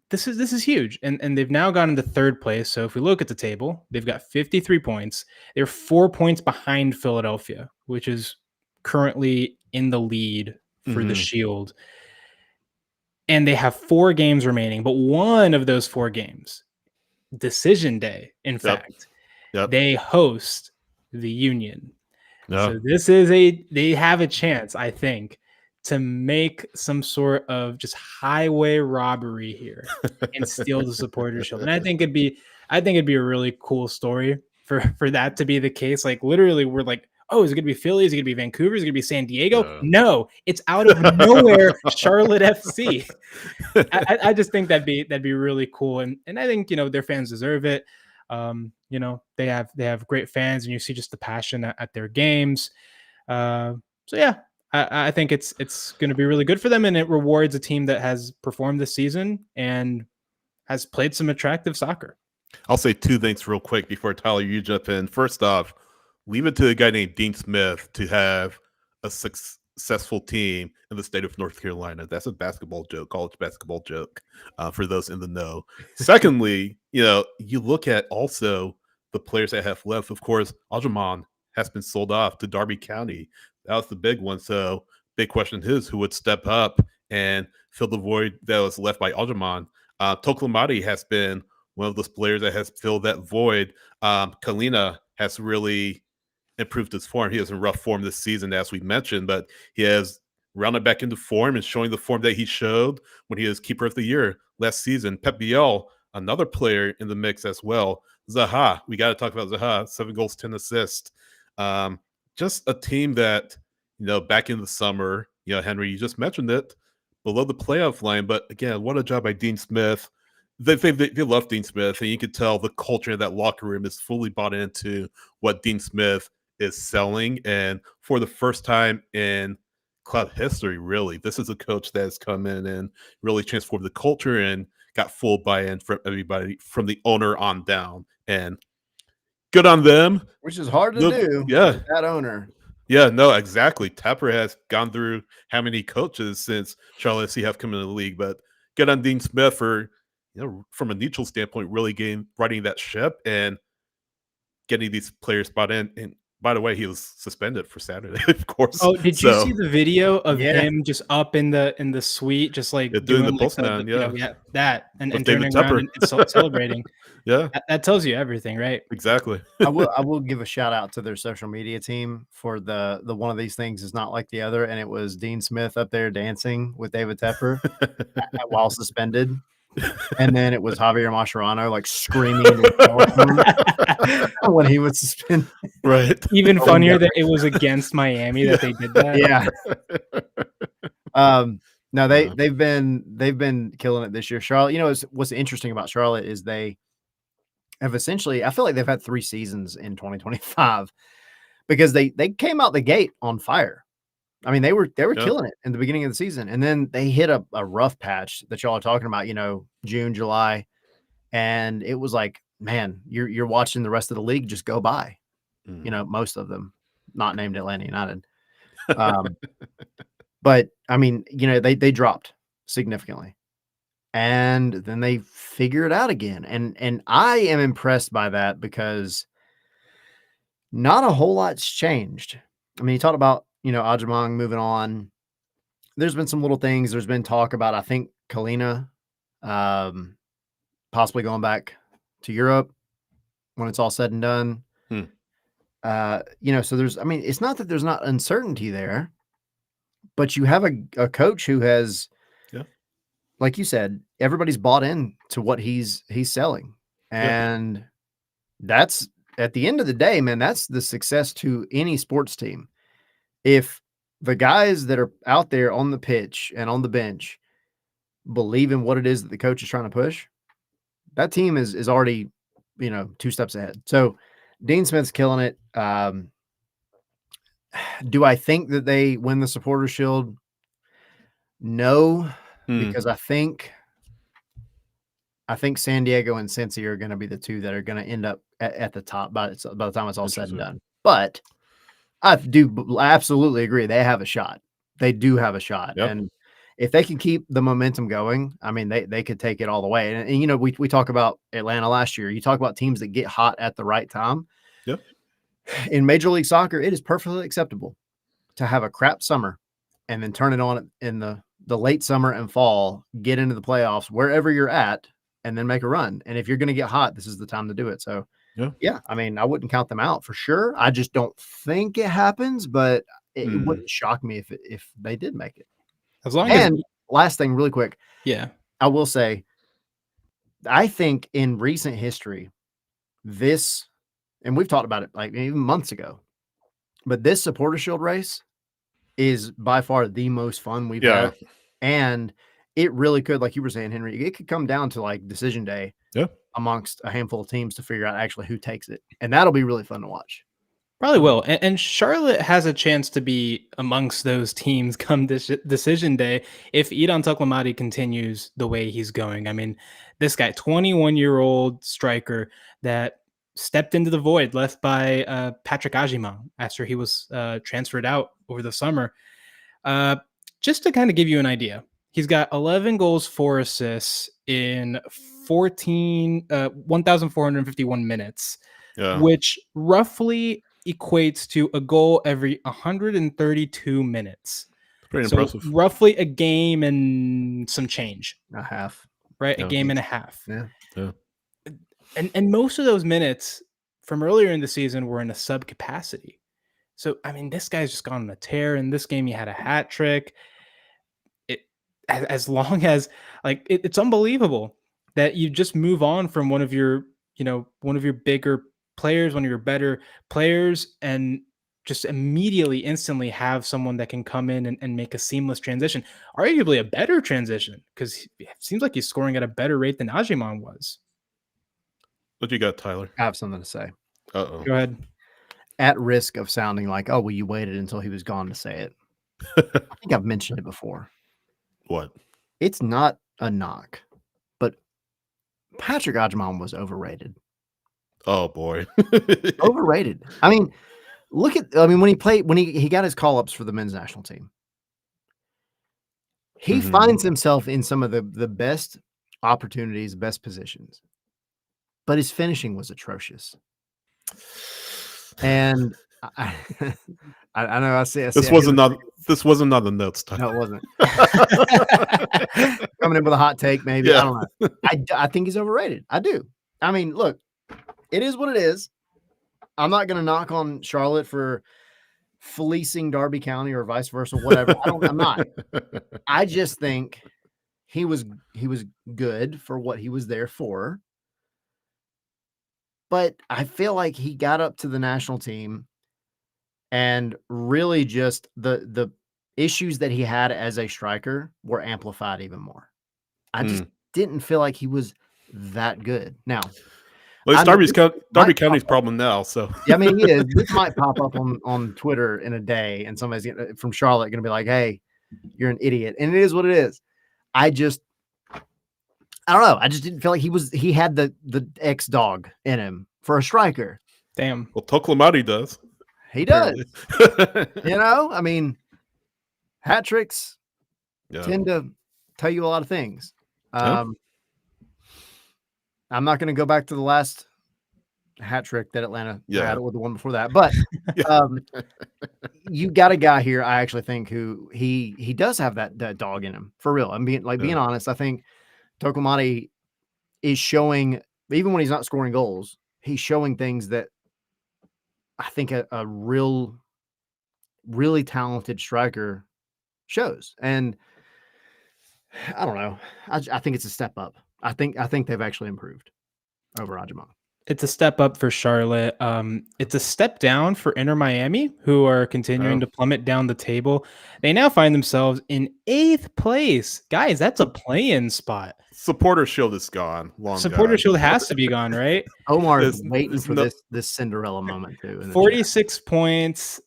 this is huge. And they've now gotten to 3rd place. So if we look at the table, they've got 53 points. They're 4 points behind Philadelphia, which is currently in the lead for the Shield. And they have 4 games remaining, but one of those 4 games, decision day, in fact, they host the Union. So this is they have a chance, I think, to make some sort of just highway robbery here and steal the Supporter Shield. And I think it'd be a really cool story for that to be the case. Like literally, we're like, oh, is it gonna be Philly? Is it gonna be Vancouver? Is it gonna be San Diego? No, it's out of nowhere, Charlotte FC. I just think that'd be really cool, and I think their fans deserve it. They have great fans, and you see just the passion at their games. So yeah, I think it's going to be really good for them, and it rewards a team that has performed this season and has played some attractive soccer. I'll say 2 things real quick before Tyler, you jump in. First off, leave it to a guy named Dean Smith to have a successful team in the state of North Carolina. That's a basketball joke, college basketball joke, for those in the know. Secondly, you look at also the players that have left. Of course, Algerman has been sold off to Darby County. That was the big one. So big question is who would step up and fill the void that was left by Algerman. Toklamati has been one of those players that has filled that void. Kalina has really improved his form. He was in rough form this season, as we mentioned, but he has rounded back into form and showing the form that he showed when he was keeper of the year last season. Pep Biel, another player in the mix as well. Zaha, we got to talk about Zaha, 7 goals, 10 assists. Just a team that, back in the summer, Henry, you just mentioned it, below the playoff line. But again, what a job by Dean Smith. They love Dean Smith, and you could tell the culture in that locker room is fully bought into what Dean Smith is selling. And for the first time in club history, really, this is a coach that has come in and really transformed the culture and got full buy-in from everybody, from the owner on down. And good on them. Which is hard to do. Yeah. With that owner. Yeah, no, exactly. Tepper has gone through how many coaches since Charlotte FC have come into the league, but good on Dean Smith for, from a neutral standpoint, really riding that ship and getting these players bought in. And by the way, he was suspended for Saturday, of course. Oh, did you see the video of Yeah. him just up in the suite, just like doing the like postman? That and With turning David around and celebrating. Yeah, That tells you everything, right? exactly. I will give a shout out to their social media team for the one of these things is not like the other, and it was Dean Smith up there dancing with David Tepper while suspended, and then it was Javier Mascherano like screaming in his telephone when he was suspended. Right. Even funnier that it was against Miami that they did that. Yeah. No, they've been killing it this year. Charlotte, what's interesting about Charlotte is they have essentially, I feel like they've had 3 seasons in 2025 because they came out the gate on fire. I mean, they were killing it in the beginning of the season, and then they hit a rough patch that y'all are talking about, June, July, and it was like, man, you're watching the rest of the league just go by. Most of them, not named Atlanta United. But I mean, they dropped significantly. And then they figure it out again. And I am impressed by that because not a whole lot's changed. I mean, you talked about, Ajamang moving on. There's been some little things. There's been talk about, I think, Kalina possibly going back to Europe when it's all said and done. So it's not that there's not uncertainty there, but you have a coach who has, like you said, everybody's bought in to what he's selling. And that's, at the end of the day, man, that's the success to any sports team. If the guys that are out there on the pitch and on the bench believe in what it is that the coach is trying to push, that team is already, 2 steps ahead. So Dean Smith's killing it. Do I think that they win the Supporters' Shield? No, because I think San Diego and Cincy are going to be the 2 that are going to end up at the top by the time it's all said and done. But I do absolutely agree. They have a shot. They do have a shot. Yep. And if they can keep the momentum going, I mean, they could take it all the way. And we talk about Atlanta last year. You talk about teams that get hot at the right time. Yep. In Major League Soccer, it is perfectly acceptable to have a crap summer and then turn it on in the late summer and fall, get into the playoffs wherever you're at, and then make a run. And if you're going to get hot, this is the time to do it. So, yeah, I mean, I wouldn't count them out for sure. I just don't think it happens, but it wouldn't shock me if they did make it. As long as last thing, really quick. Yeah. I will say, I think in recent history, this, and we've talked about it like even months ago, but this Supporter Shield race is by far the most fun we've had. And it really could, like you were saying, Henry, it could come down to like decision day amongst a handful of teams to figure out actually who takes it. And that'll be really fun to watch. Probably will. And Charlotte has a chance to be amongst those teams come this decision day if Idan Toklamati continues the way he's going. I mean, this guy, 21-year-old striker that stepped into the void left by Patrick Ajima after he was transferred out over the summer. Just to kind of give you an idea, he's got 11 goals, 4 assists in 1,451 minutes, which roughly equates to a goal every 132 minutes. Pretty impressive. Roughly a game and some change. A half. Right? A game and a half. Yeah. And most of those minutes from earlier in the season were in a sub capacity. So I mean, this guy's just gone on a tear. In this game, he had a hat trick. As long as like it's unbelievable that you just move on from one of your bigger players, one of your better players, and just immediately instantly have someone that can come in and make a seamless transition, arguably a better transition, because it seems like he's scoring at a better rate than Ajimon was. What you got, Tyler? I have something to say. Uh-oh. Go ahead. At risk of sounding like, oh, well, you waited until he was gone to say it. I think I've mentioned it before. What? It's not a knock, but Patrick Ajimon was overrated. Oh boy. Overrated. I mean, when he got his call-ups for the men's national team, he finds himself in some of the best opportunities, best positions, but his finishing was atrocious. And I know I see. This wasn't on the notes, Tyler. No, it wasn't. Coming in with a hot take, maybe. Yeah. I don't know. I think he's overrated. I do. I mean, look, it is what it is. I'm not going to knock on Charlotte for fleecing Derby County or vice versa, whatever. I'm not. I just think he was good for what he was there for. But I feel like he got up to the national team and really just the issues that he had as a striker were amplified even more. I just didn't feel like he was that good. Now, well, it's Derby County's problem now. So yeah, I mean, this might pop up on Twitter in a day, and somebody's from Charlotte going to be like, "Hey, you're an idiot," and it is what it is. I don't know. I just didn't feel like he had the X dog in him for a striker. Damn. Well, Toklamati does. He does. I mean, hat tricks tend to tell you a lot of things. I'm not going to go back to the last hat trick that Atlanta had with the one before that, but you got a guy here, I actually think, who he does have that dog in him for real. I'm being honest. I think Toklamati is showing, even when he's not scoring goals, he's showing things that I think a really talented striker shows. And I don't know. I think it's a step up. I think they've actually improved over Ajimon. It's a step up for Charlotte. It's a step down for Inter Miami, who are continuing to plummet down the table. They now find themselves in 8th place. Guys, that's a play-in spot. Supporter Shield is gone. Supporter Shield has to be gone, right? Omar is waiting for this Cinderella moment too. 46 points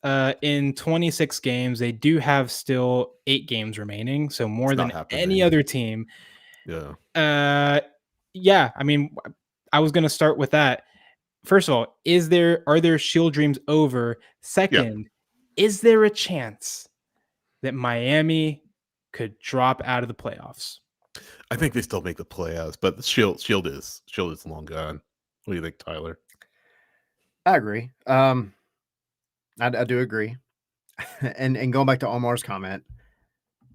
in 26 games. They do have still 8 games remaining, so more than any other team. Yeah. Yeah. I mean, I was going to start with that. First of all, are their Shield dreams over? Second, is there a chance that Miami could drop out of the playoffs? I think they still make the playoffs, but the Shield is long gone. What do you think, Tyler? I agree. I do agree. And going back to Omar's comment,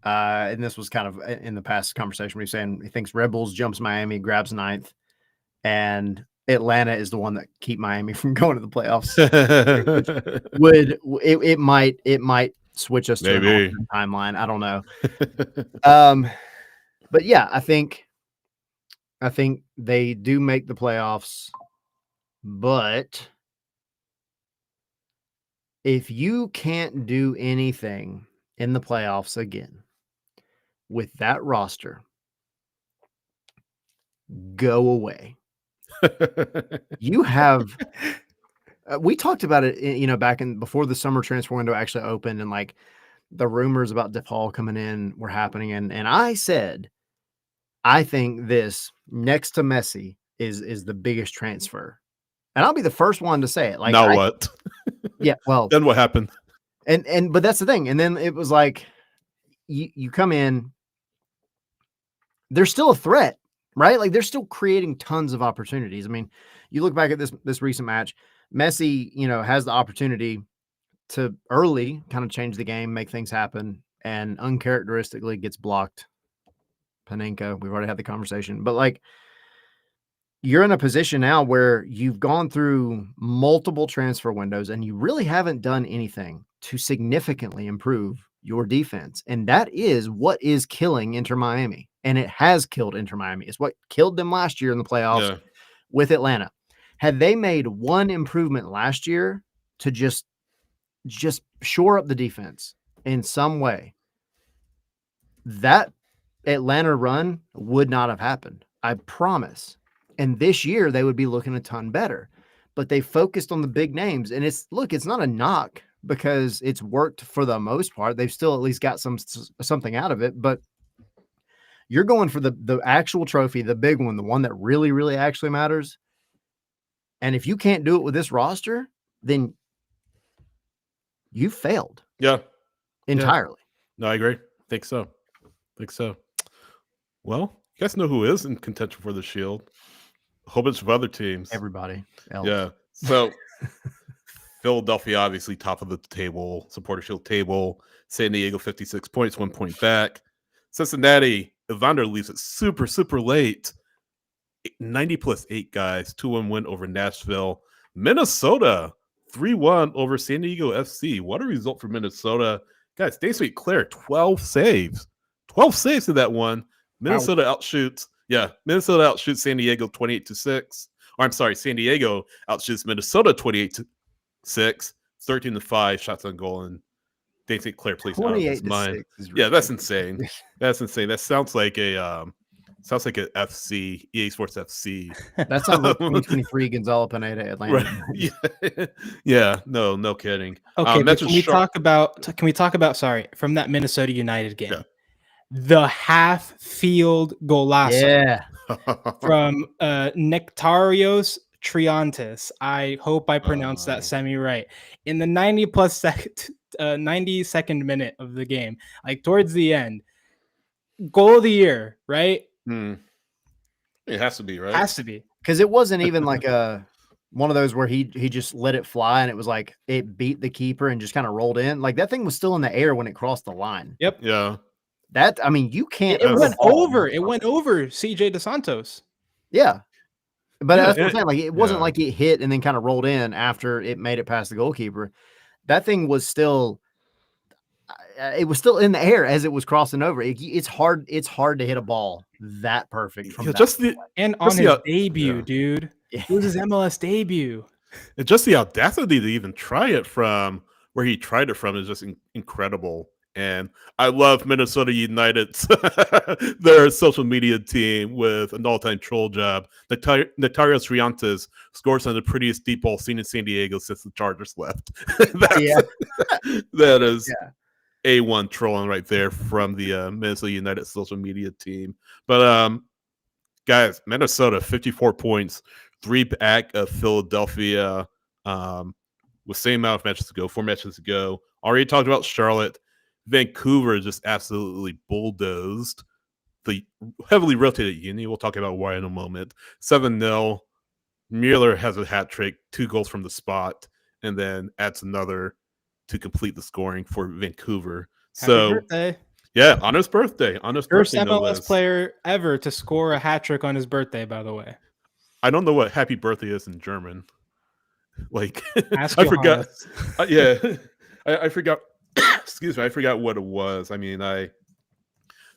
and this was kind of in the past conversation, we were saying he thinks Red Bulls jumps Miami, grabs 9th. And Atlanta is the one that keep Miami from going to the playoffs. It might switch us to a timeline. I don't know. But yeah, I think they do make the playoffs. But if you can't do anything in the playoffs again with that roster, go away. You have we talked about it, back before the summer transfer window actually opened, and like the rumors about DePaul coming in were happening, and I said I think this next to Messi is the biggest transfer, and I'll be the first one to say it. Like, now what? Yeah, well, then what happened? But that's the thing, and then it was like you come in, there's still a threat. Right? Like they're still creating tons of opportunities. I mean, you look back at this recent match, Messi, has the opportunity to early kind of change the game, make things happen, and uncharacteristically gets blocked. Panenka, we've already had the conversation, but like you're in a position now where you've gone through multiple transfer windows and you really haven't done anything to significantly improve your defense. And that is what is killing Inter Miami. And it has killed Inter Miami. It's what killed them last year in the playoffs Yeah. with Atlanta. Had they made one improvement last year to just shore up the defense in some way, that Atlanta run would not have happened. I promise. And this year they would be looking a ton better. But they focused on the big names. And it's not a knock because it's worked for the most part. They've still at least got something out of it. But you're going for the actual trophy, the big one, the one that really, really actually matters. And if you can't do it with this roster, then you failed. Yeah. Entirely. No, I agree. Think so. Well, you guys know who is in contention for the Shield? A whole bunch of other teams. Everybody else. Yeah. So Philadelphia, obviously top of the table, supporter Shield table. San Diego, 56 points, 1 point back. Cincinnati, Evander leaves it super, super late. 90+8 guys, 2-1 win over Nashville. Minnesota, 3-1 over San Diego FC. What a result for Minnesota. Guys, St. Clair, 12 saves. 12 saves in that one. Minnesota outshoots San Diego 28-6. Or I'm sorry, San Diego outshoots Minnesota 28-6, 13-5 shots on goal, and St. Clair plays out of his mind. Yeah, that's insane. That's insane. That sounds like a FC, EA Sports FC. That sounds like 2023 Gonzalo Pineda Atlanta. Right. Yeah. No kidding. Okay, but can we talk about from that Minnesota United game? Yeah. The half field golazo from Nectarios Triantis. I hope I pronounced that semi right. In the 90-second minute of the game, like towards the end, goal of the year, right? It has to be, right? Has to be, because it wasn't even like one of those where he just let it fly and it was like it beat the keeper and just kind of rolled in. Like that thing was still in the air when it crossed the line. Yep. Yeah. That, I mean, you can't. It went over. It went over CJ DeSantos. Yeah. But that's what I'm saying. Like it wasn't like it hit and then kind of rolled in after it made it past the goalkeeper. That thing was still. It was still in the air as it was crossing over. It's hard to hit a ball that perfect from that and on his debut, dude. It was his MLS debut. And just the audacity to even try it from where he tried it from is just incredible. And I love Minnesota United's their social media team with an all-time troll job. Notarios Riantes scores on the prettiest deep ball seen in San Diego since the Chargers left. That is A1 trolling right there from the Minnesota United social media team. But guys, Minnesota 54 points, 3 back of Philadelphia with same amount of matches to go, 4 matches to go. Already talked about Charlotte. Vancouver just absolutely bulldozed the heavily rotated Uni. We'll talk about why in a moment. 7-0. Müller has a hat trick, 2 goals from the spot, and then adds another to complete the scoring for Vancouver. Happy birthday. Yeah, on his birthday. First MLS player ever to score a hat trick on his birthday, by the way. I don't know what happy birthday is in German. Like, I forgot. I forgot. Excuse me, I forgot what it was. I mean, I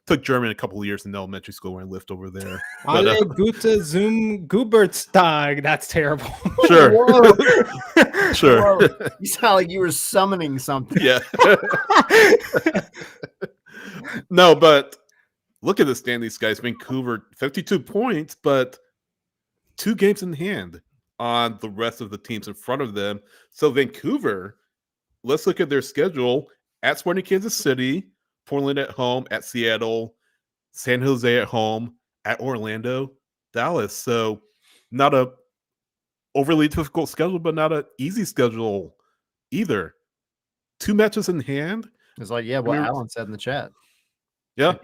took German a couple of years in elementary school when I lived over there. Alle gute zum Geburtstag. That's terrible. Sure. Sure. Whoa. You sound like you were summoning something. Yeah. No, but look at the standings, guys. Vancouver, 52 points, but 2 games in hand on the rest of the teams in front of them. So Vancouver, let's look at their schedule. At Sporting Kansas City, Portland at home, at Seattle, San Jose at home, at Orlando, Dallas. So not a overly difficult schedule, but not an easy schedule either. 2 matches in hand. It's like, what Alan said in the chat. Yeah.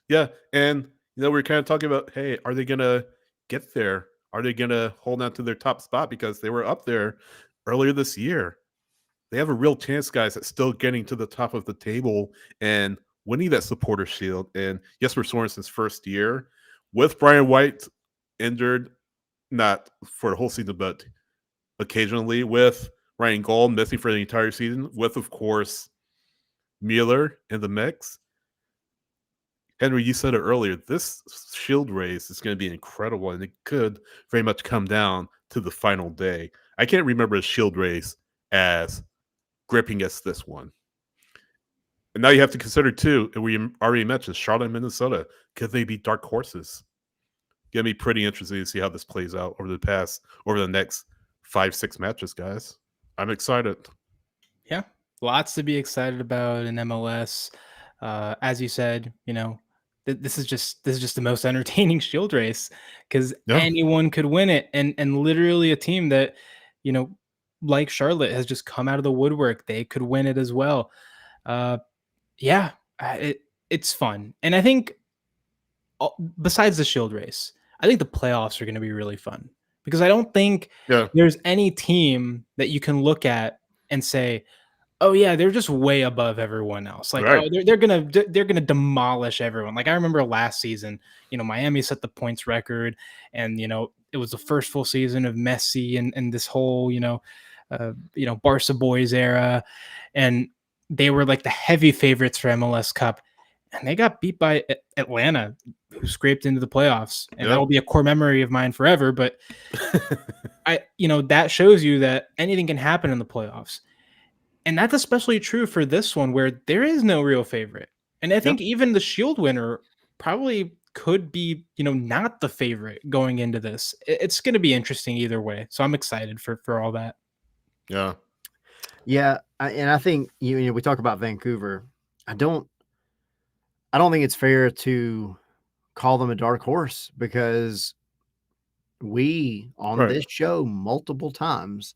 Yeah. And, we're kind of talking about, hey, are they going to get there? Are they going to hold on to their top spot? Because they were up there earlier this year. They have a real chance, guys, at still getting to the top of the table and winning that supporter shield. And Jesper Sorensen's first year with Brian White injured, not for the whole season, but occasionally, with Ryan Gold missing for the entire season, with, of course, Müller in the mix. Henry, you said it earlier, this Shield race is going to be incredible, and it could very much come down to the final day. I can't remember a Shield race as gripping as this one. And now you have to consider, too, and we already mentioned, Charlotte and Minnesota. Could they be dark horses? Going to be pretty interesting to see how this plays out over the next 5-6 matches, guys. I'm excited. Yeah, lots to be excited about in MLS. As you said, this is just the most entertaining Shield race because anyone could win it, and literally a team that, like Charlotte, has just come out of the woodwork. They could win it as well. It's fun, and I think besides the Shield race, I think the playoffs are going to be really fun because I don't think there's any team that you can look at and say, oh yeah, they're just way above everyone else. Like, oh, they're gonna demolish everyone. Like I remember last season, Miami set the points record, and it was the first full season of Messi and this whole Barca boys era, and they were like the heavy favorites for MLS Cup, and they got beat by Atlanta, who scraped into the playoffs, and that will be a core memory of mine forever. But that shows you that anything can happen in the playoffs. And that's especially true for this one where there is no real favorite. And I think even the Shield winner probably could be, not the favorite going into this. It's going to be interesting either way. So I'm excited for all that. Yeah. Yeah. And I think, we talk about Vancouver. I don't think it's fair to call them a dark horse because we on this show multiple times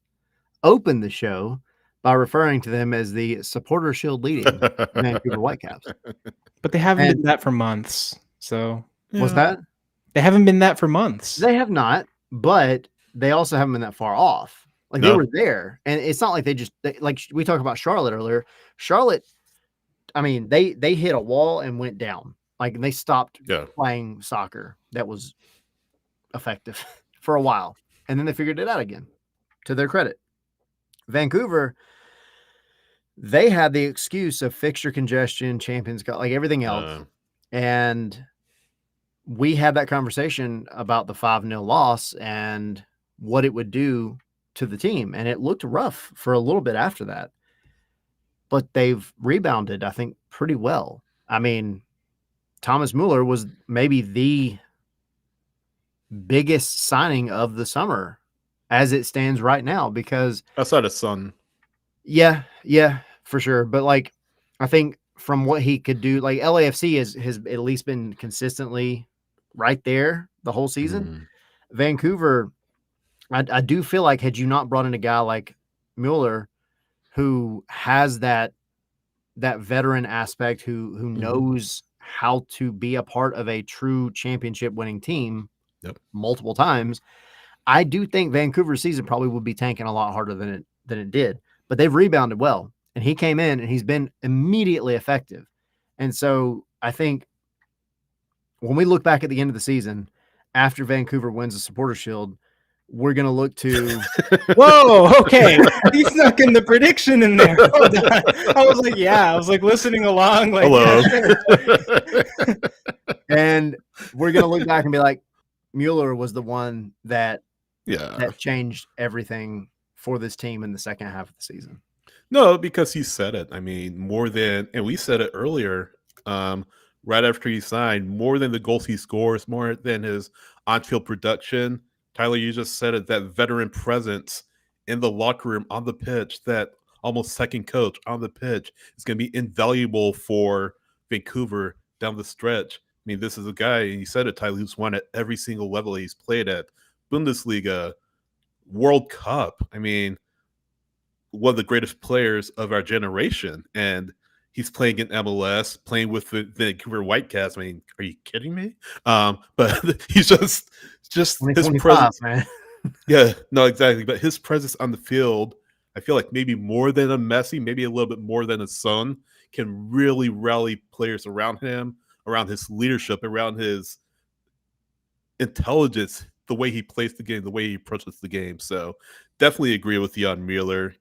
opened the show by referring to them as the supporter shield leading Vancouver Whitecaps. But they haven't been that for months. So was that? They haven't been that for months. They have not, but they also haven't been that far off. Like they were there. And it's not like like we talked about Charlotte earlier. Charlotte, I mean, they hit a wall and went down. Like they stopped playing soccer. That was effective for a while. And then they figured it out again, to their credit. Vancouver, they had the excuse of fixture congestion, Champions Cup, like everything else. And we had that conversation about the 5-0 loss and what it would do to the team. And it looked rough for a little bit after that. But they've rebounded, I think, pretty well. I mean, Thomas Müller was maybe the biggest signing of the summer as it stands right now because outside of Son. Yeah, for sure. But like, I think from what he could do, like LAFC has at least been consistently right there the whole season. Vancouver, I do feel like had you not brought in a guy like Müller, who has that veteran aspect, who knows how to be a part of a true championship winning team multiple times, I do think Vancouver's season probably would be tanking a lot harder than it did. But they've rebounded well, and he came in and he's been immediately effective. And so I think when we look back at the end of the season, after Vancouver wins the Supporter Shield, we're going to look to whoa, okay. He snuck in the prediction in there. I was like, listening along. Like, hello. Yeah, sure. And we're going to look back and be like, Müller was the one that changed everything for this team in the second half of the season. No, because he said it. I mean, more than, and we said it earlier, right after he signed, more than the goals he scores, more than his on-field production. Tyler, you just said it, that veteran presence in the locker room, on the pitch, that almost second coach on the pitch is going to be invaluable for Vancouver down the stretch. I mean, this is a guy, and you said it, Tyler, who's won at every single level he's played at. Bundesliga, World Cup. I mean, one of the greatest players of our generation. And he's playing in MLS, playing with the Vancouver Whitecaps. I mean, are you kidding me? But he's just his presence, man. Yeah, no, exactly. But his presence on the field, I feel like maybe more than a Messi, maybe a little bit more than a Son, can really rally players around him, around his leadership, around his intelligence, the way he plays the game, the way he approaches the game. So definitely agree with you on Müller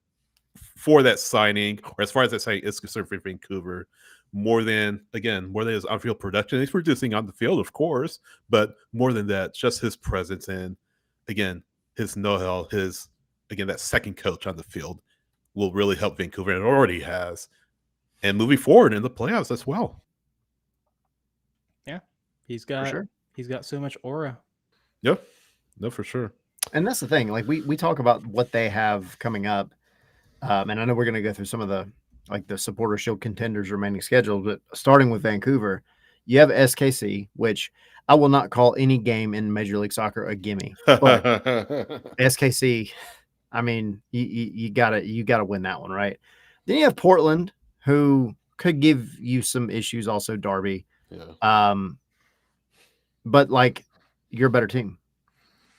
for that signing, or as far as that signing is concerned for Vancouver, more than his on-field production. He's producing on the field, of course, but more than that, just his presence and again, his know-how, that second coach on the field will really help Vancouver, and it already has. And moving forward in the playoffs as well. Yeah. He's got so much aura. Yeah. No, for sure. And that's the thing. Like we talk about what they have coming up. And I know we're going to go through some of the Supporter Shield contenders remaining scheduled, but starting with Vancouver, you have SKC, which I will not call any game in Major League Soccer a gimme. But SKC, I mean, you gotta win that one, right? Then you have Portland, who could give you some issues. Also, Derby. Yeah. But like, you're a better team.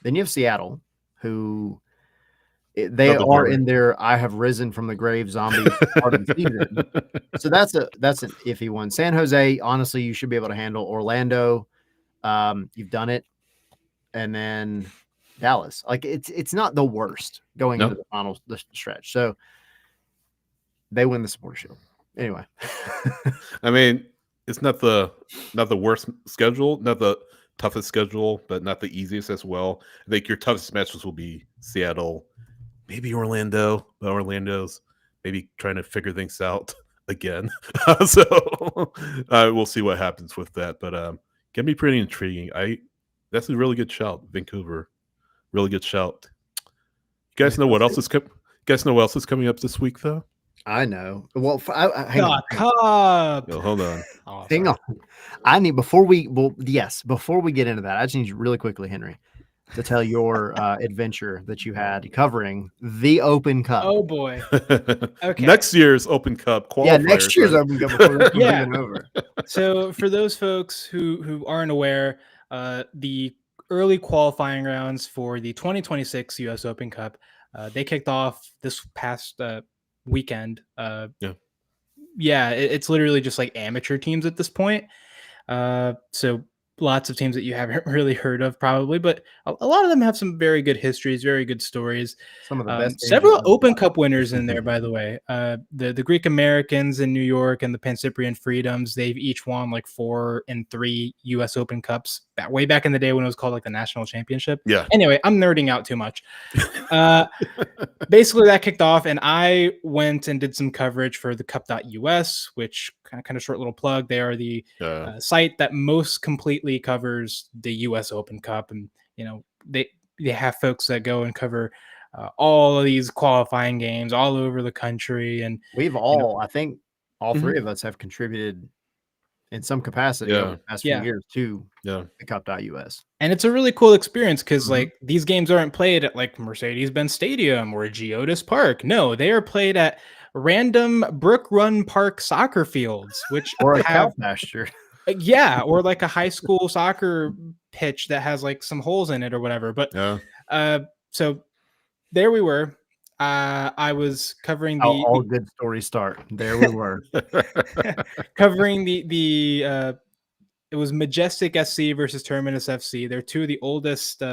Then you have Seattle, who they are in their "I have risen from the grave" zombie part of the season. So that's an iffy one. San Jose, honestly, you should be able to handle. Orlando, you've done it, and then Dallas. Like it's not the worst going into the stretch. So they win the Supporter Shield. Anyway, I mean, it's not the worst schedule, not the toughest schedule, but not the easiest as well. I think your toughest matches will be Seattle, maybe Orlando, but Orlando's maybe trying to figure things out again. So we'll see what happens with that. But can be pretty intriguing. That's a really good shout, Vancouver. Really good shout. You guys know what else is coming up this week, though? I know. Well, hang on. Oh, hold on. Hang on. I need before we get into that, I just need you really quickly, Henry, to tell your adventure that you had covering the Open Cup. Oh boy. Okay. Next year's Open Cup qualifiers. Yeah, next year's Open Cup before that's over. So for those folks who aren't aware, the early qualifying rounds for the 2026 US Open Cup, they kicked off this past weekend. It's literally just like amateur teams at this point. So lots of teams that you haven't really heard of probably, but a lot of them have some very good histories, very good stories. Some of the best. Several Open Cup winners in there, by the way. The Greek Americans in New York and the Pan-Cyprian Freedoms, they've each won like 4 and 3 US Open Cups way back in the day when it was called like the National Championship. Yeah. Anyway, I'm nerding out too much. Basically that kicked off and I went and did some coverage for the cup.us, which kind of short little plug. They are the site that most completely covers the US Open Cup. And, you know, they have folks that go and cover all of these qualifying games all over the country. And we've all, I think all three of us have contributed in some capacity over the past few years to the cup.us. And it's a really cool experience because like these games aren't played at like Mercedes-Benz Stadium or Geodis Park. No, they are played at random Brook Run Park soccer fields, which or a cow pasture. Yeah, or like a high school soccer pitch that has like some holes in it or whatever. But so there we were. I was covering all good stories start. There we were covering the it was Majestic SC versus Terminus FC. They're two of the oldest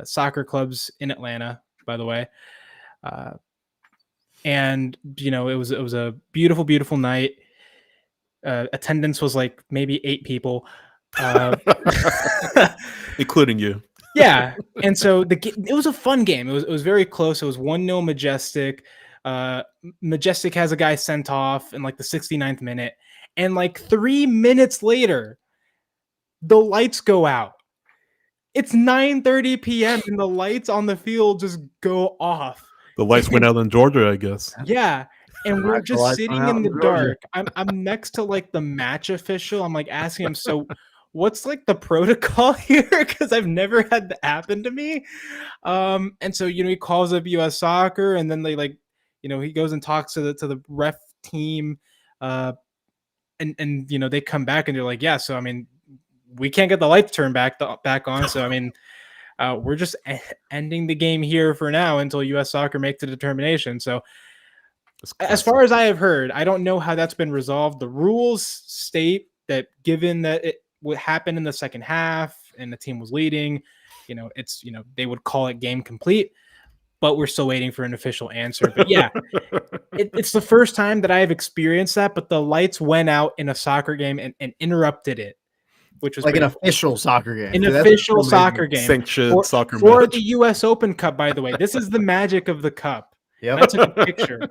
soccer clubs in Atlanta, by the way. And you know, it was a beautiful night. Attendance was like maybe 8 people, including you. Yeah, and so it was a fun game. It was very close. It was 1-0 Majestic. Majestic has a guy sent off in like the 69th minute, and like 3 minutes later, the lights go out. It's 9:30 p.m. and the lights on the field just go off. The lights went out in Georgia, I guess. Yeah. And we're just sitting in the dark. I'm next to like the match official. I'm like asking him, so what's like the protocol here? Because I've never had that happen to me. And so, you know, he calls up US Soccer and then they like, you know, he goes and talks to the ref team. And you know, they come back and they're like, yeah, so I mean, we can't get the lights turned back on. So I mean, we're just ending the game here for now until US Soccer makes a determination. So as far as I have heard, I don't know how that's been resolved. The rules state that given that it would happen in the second half and the team was leading, it's, they would call it game complete, but we're still waiting for an official answer. But yeah, it's the first time that I have experienced that, but the lights went out in a soccer game and interrupted it, which was like an pretty cool. official soccer game. An Dude, that's official amazing. soccer game. Sanctioned soccer for match. the US Open Cup, by the way. This is the magic of the cup. Yep. And I took a picture.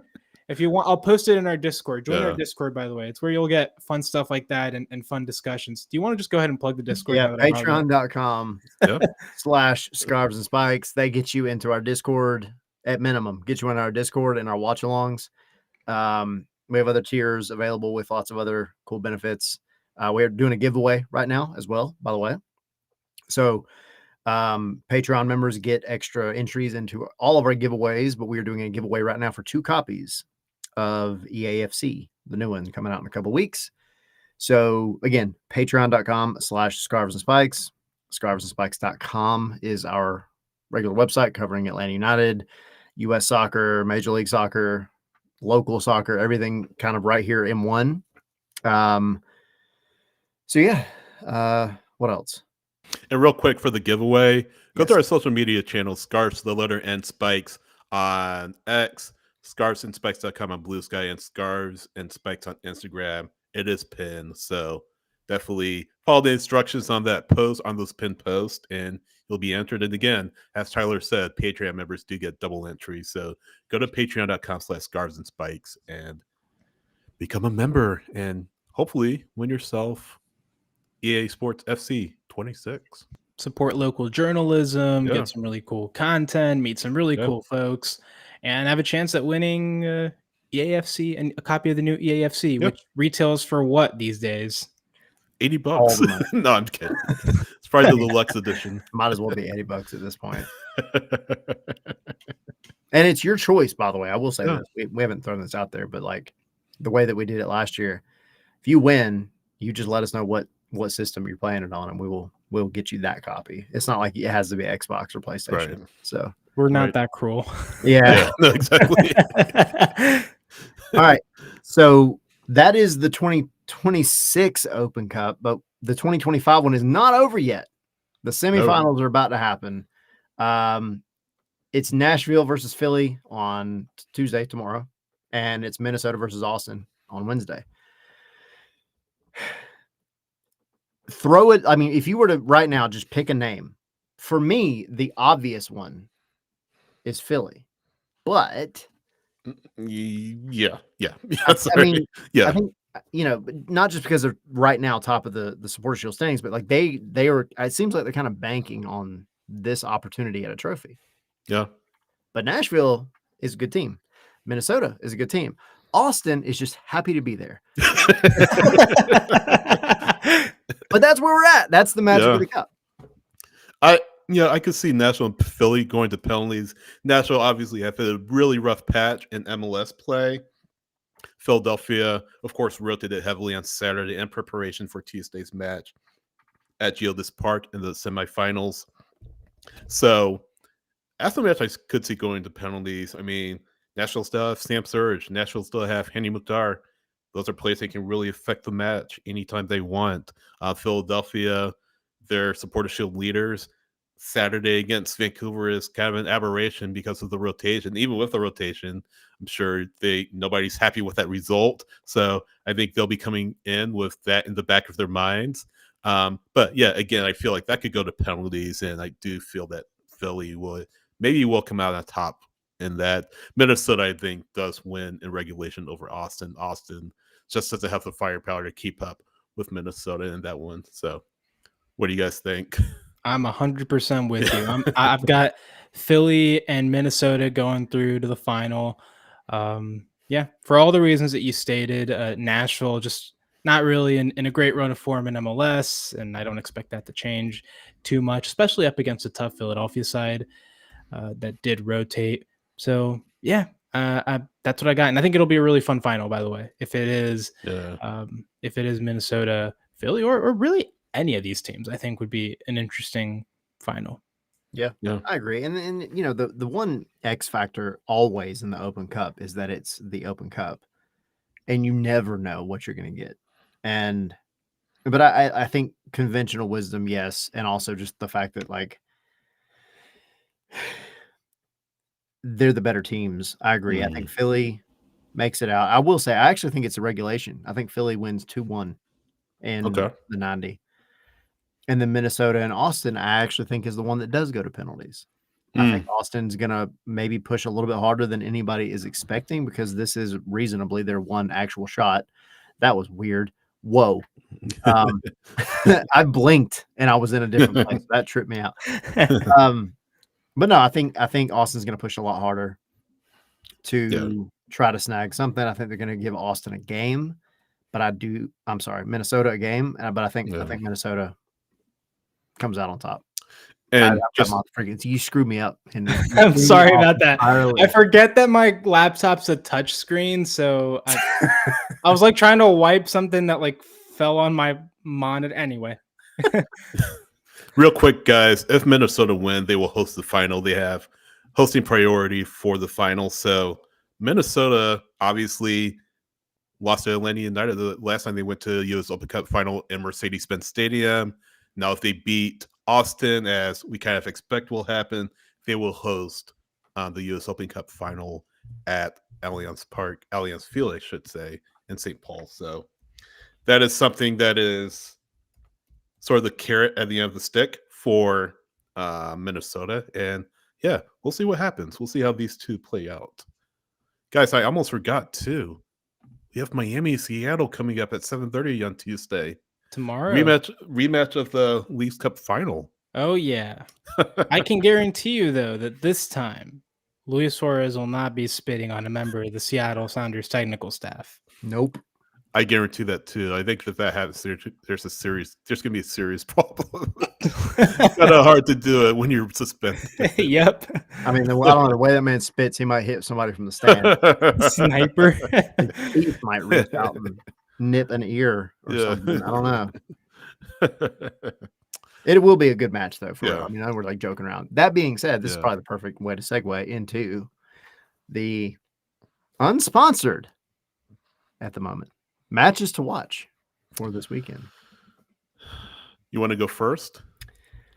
If you want, I'll post it in our Discord. Join our Yeah. Discord, by the way. It's where you'll get fun stuff like that and fun discussions. Do you want to just go ahead and plug the Discord? Yeah, now that I'm on there? patreon.com/scarves and spikes. They get you into our Discord at minimum, get you in our Discord and our watch alongs. We have other tiers available with lots of other cool benefits. We're doing a giveaway right now as well, by the way. So Patreon members get extra entries into all of our giveaways, but we are doing a giveaway right now for 2 copies of EAFC, the new one coming out in a couple weeks. So again, patreon.com/scarves and spikes. Scarvesandspikes.com is our regular website covering Atlanta United, US soccer, Major League Soccer, local soccer, everything kind of right here in one. So yeah, what else? And real quick for the giveaway, go to Yes. our social media channels, Scarves, the letter N Spikes on X, scarvesandspikes.com on Blue Sky, and Scarves and Spikes on Instagram. It is pinned. So definitely follow the instructions on that post, on those pinned posts, and you'll be entered. And again, as Tyler said, Patreon members do get double entries. So go to patreon.com/scarves and spikes and become a member and hopefully win yourself EA Sports FC 26. Support local journalism, Yeah. get some really cool content, meet some really Yeah. cool folks, and have a chance at winning EAFC and a copy of the new EAFC, Yeah. which retails for what these days? $80. All the money. No, I'm kidding. It's probably the deluxe edition. Might as well be $80 at this point. And it's your choice, by the way. I will say Yeah. this. We haven't thrown this out there, but like the way that we did it last year, if you win, you just let us know what system you're playing it on, and we'll get you that copy. It's not like it has to be Xbox or PlayStation. Right. So We're not Right. that cruel. yeah. No, exactly. All right. So that is the 2026 Open Cup, but the 2025 one is not over yet. The semifinals are about to happen. It's Nashville versus Philly on Tuesday, tomorrow, and it's Minnesota versus Austin on Wednesday. Throw it. I mean, if you were to right now just pick a name, for me, the obvious one is Philly, but Yeah. I Sorry. mean, Yeah. I think, but not just because they're right now top of the Supporter Shield standings, but like they are. It seems like they're kind of banking on this opportunity at a trophy. Yeah. But Nashville is a good team. Minnesota is a good team. Austin is just happy to be there. But that's where we're at. That's the magic of the cup. I could see Nashville and Philly going to penalties. Nashville obviously have a really rough patch in MLS play. Philadelphia, of course, rotated heavily on Saturday in preparation for Tuesday's match at Geodis Park in the semifinals. So, after the match, I could see going to penalties. I mean, Nashville still have Sam Surge. Nashville still have Henny Mukhtar. Those are players that can really affect the match anytime they want. Philadelphia, their Supporter Shield leaders. Saturday against Vancouver is kind of an aberration because of the rotation. Even with the rotation, I'm sure nobody's happy with that result. So I think they'll be coming in with that in the back of their minds. But yeah, again, I feel like that could go to penalties, and I do feel that Philly will come out on top in that. Minnesota, I think, does win in regulation over Austin. Austin just doesn't have the firepower to keep up with Minnesota in that one. So what do you guys think? I'm 100% with you. I've got Philly and Minnesota going through to the final. Yeah, for all the reasons that you stated, Nashville just not really in a great run of form in MLS, and I don't expect that to change too much, especially up against a tough Philadelphia side that did rotate. So yeah, that's what I got, and I think it'll be a really fun final. By the way, if it is Minnesota, Philly, or really any of these teams, I think would be an interesting final. Yeah, I agree. And the one X factor always in the Open Cup is that it's the Open Cup, and you never know what you're going to get. But I think conventional wisdom, yes, and also just the fact that like they're the better teams. I agree. I think Philly makes it out. I will say, I actually think it's a regulation. I think Philly wins 2-1 in Okay. the 90. And then Minnesota and Austin, I actually think is the one that does go to penalties. I think Austin's going to maybe push a little bit harder than anybody is expecting because this is reasonably their one actual shot. That was weird. Whoa. I blinked and I was in a different place. That tripped me out. But no, I think Austin's going to push a lot harder to try to snag something. I think they're going to give Austin a game, but Minnesota a game, but I think Minnesota comes out on top. And You screwed me up. Henry. I'm sorry about that. Entirely. I forget that my laptop's a touch screen, so I was like trying to wipe something that like fell on my monitor. Anyway, real quick, guys, if Minnesota win, they will host the final. They have hosting priority for the final. So Minnesota obviously lost to Atlanta United the last time they went to U.S. Open Cup final in Mercedes-Benz Stadium. Now, if they beat Austin, as we kind of expect will happen, they will host the U.S. Open Cup final at Allianz Field, I should say, in St. Paul. So that is something that is sort of the carrot at the end of the stick for Minnesota. And yeah, we'll see what happens. We'll see how these two play out. Guys, I almost forgot too. We have Miami Seattle coming up at 7:30 on Tuesday. Tomorrow. Rematch of the Leafs Cup final. Oh, yeah. I can guarantee you, though, that this time, Luis Suarez will not be spitting on a member of the Seattle Sounders technical staff. Nope. I guarantee that, too. I think that happens. There's going to be a serious problem. It's kind of hard to do it when you're suspended. Yep. I mean, I don't know. The way that man spits, he might hit somebody from the stand. Sniper. His teeth might reach out and nip an ear or something. I don't know. It will be a good match, though. Real. I mean, we're like joking around. That being said, this is probably the perfect way to segue into the unsponsored, at the moment, matches to watch for this weekend. You want to go first?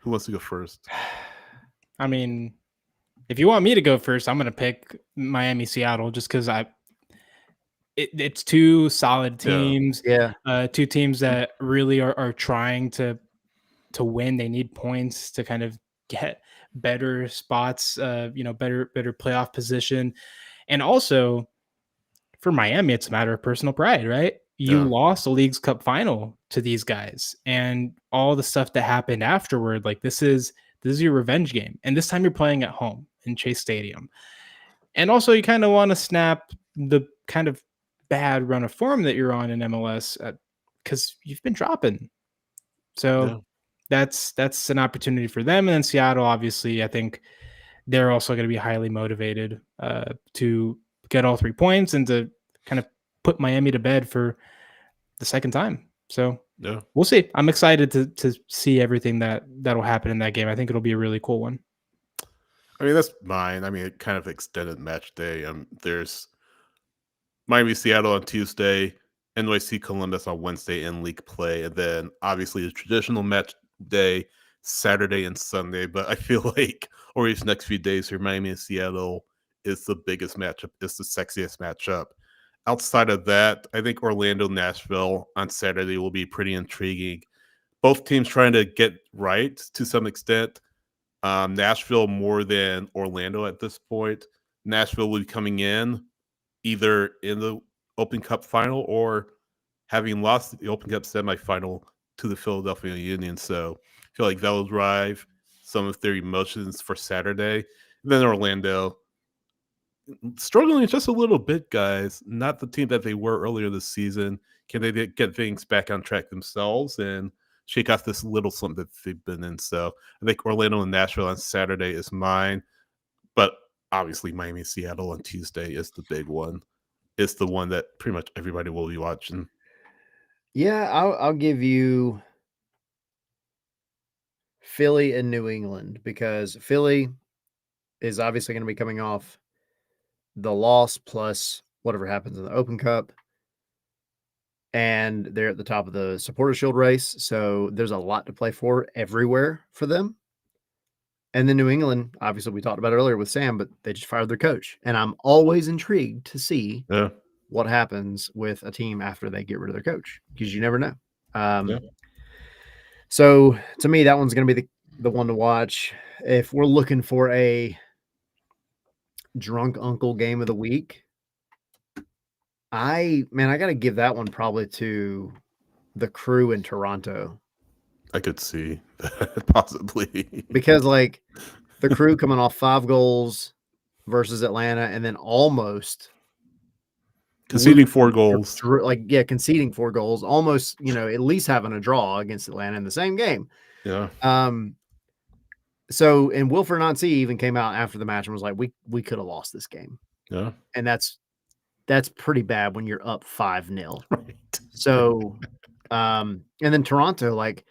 Who wants to go first? I mean, if you want me to go first, I'm going to pick Miami Seattle just because it's two solid teams. Yeah. Two teams that really are trying to win. They need points to kind of get better spots, better playoff position. And also for Miami, it's a matter of personal pride, right? You lost the Leagues Cup final to these guys and all the stuff that happened afterward. Like this is your revenge game. And this time you're playing at home in Chase Stadium. And also you kind of want to snap the kind of bad run of form that you're on in MLS because you've been dropping. So that's an opportunity for them. And then Seattle, obviously, I think they're also going to be highly motivated to get all 3 points and to kind of put Miami to bed for the second time. So we'll see. I'm excited to see everything that'll happen in that game. I think it'll be a really cool one. I mean, that's mine. I mean, it kind of extended match day. There's Miami Seattle on Tuesday, NYC Columbus on Wednesday in league play, and then obviously the traditional match day Saturday and Sunday. But I feel like over these next few days here, Miami and Seattle is the biggest matchup, is the sexiest matchup. Outside of that, I think Orlando Nashville on Saturday will be pretty intriguing. Both teams trying to get right to some extent. Nashville more than Orlando at this point. Nashville will be coming in either in the Open Cup final or having lost the Open Cup semifinal to the Philadelphia Union. So I feel like that will drive some of their emotions for Saturday. And then Orlando struggling just a little bit, guys. Not the team that they were earlier this season. Can they get things back on track themselves and shake off this little slump that they've been in? So I think Orlando and Nashville on Saturday is mine. But obviously Miami Seattle on Tuesday is the big one. It's the one that pretty much everybody will be watching. Yeah, I'll give you Philly and New England because Philly is obviously going to be coming off the loss plus whatever happens in the Open Cup. And they're at the top of the Supporter Shield race. So there's a lot to play for everywhere for them. And then New England, obviously, we talked about it earlier with Sam, but they just fired their coach. And I'm always intrigued to see what happens with a team after they get rid of their coach, because you never know. So to me, that one's going to be the one to watch. If we're looking for a drunk uncle game of the week, I got to give that one probably to the Crew in Toronto. I could see that possibly, because like the Crew coming off 5 goals versus Atlanta, and then almost conceding 4 goals. Conceding 4 goals, almost, at least having a draw against Atlanta in the same game. Yeah. So, and Wilfred Nancy even came out after the match and was like, we could have lost this game. Yeah. And that's pretty bad when you're up 5-0. Right. So, and then Toronto, like,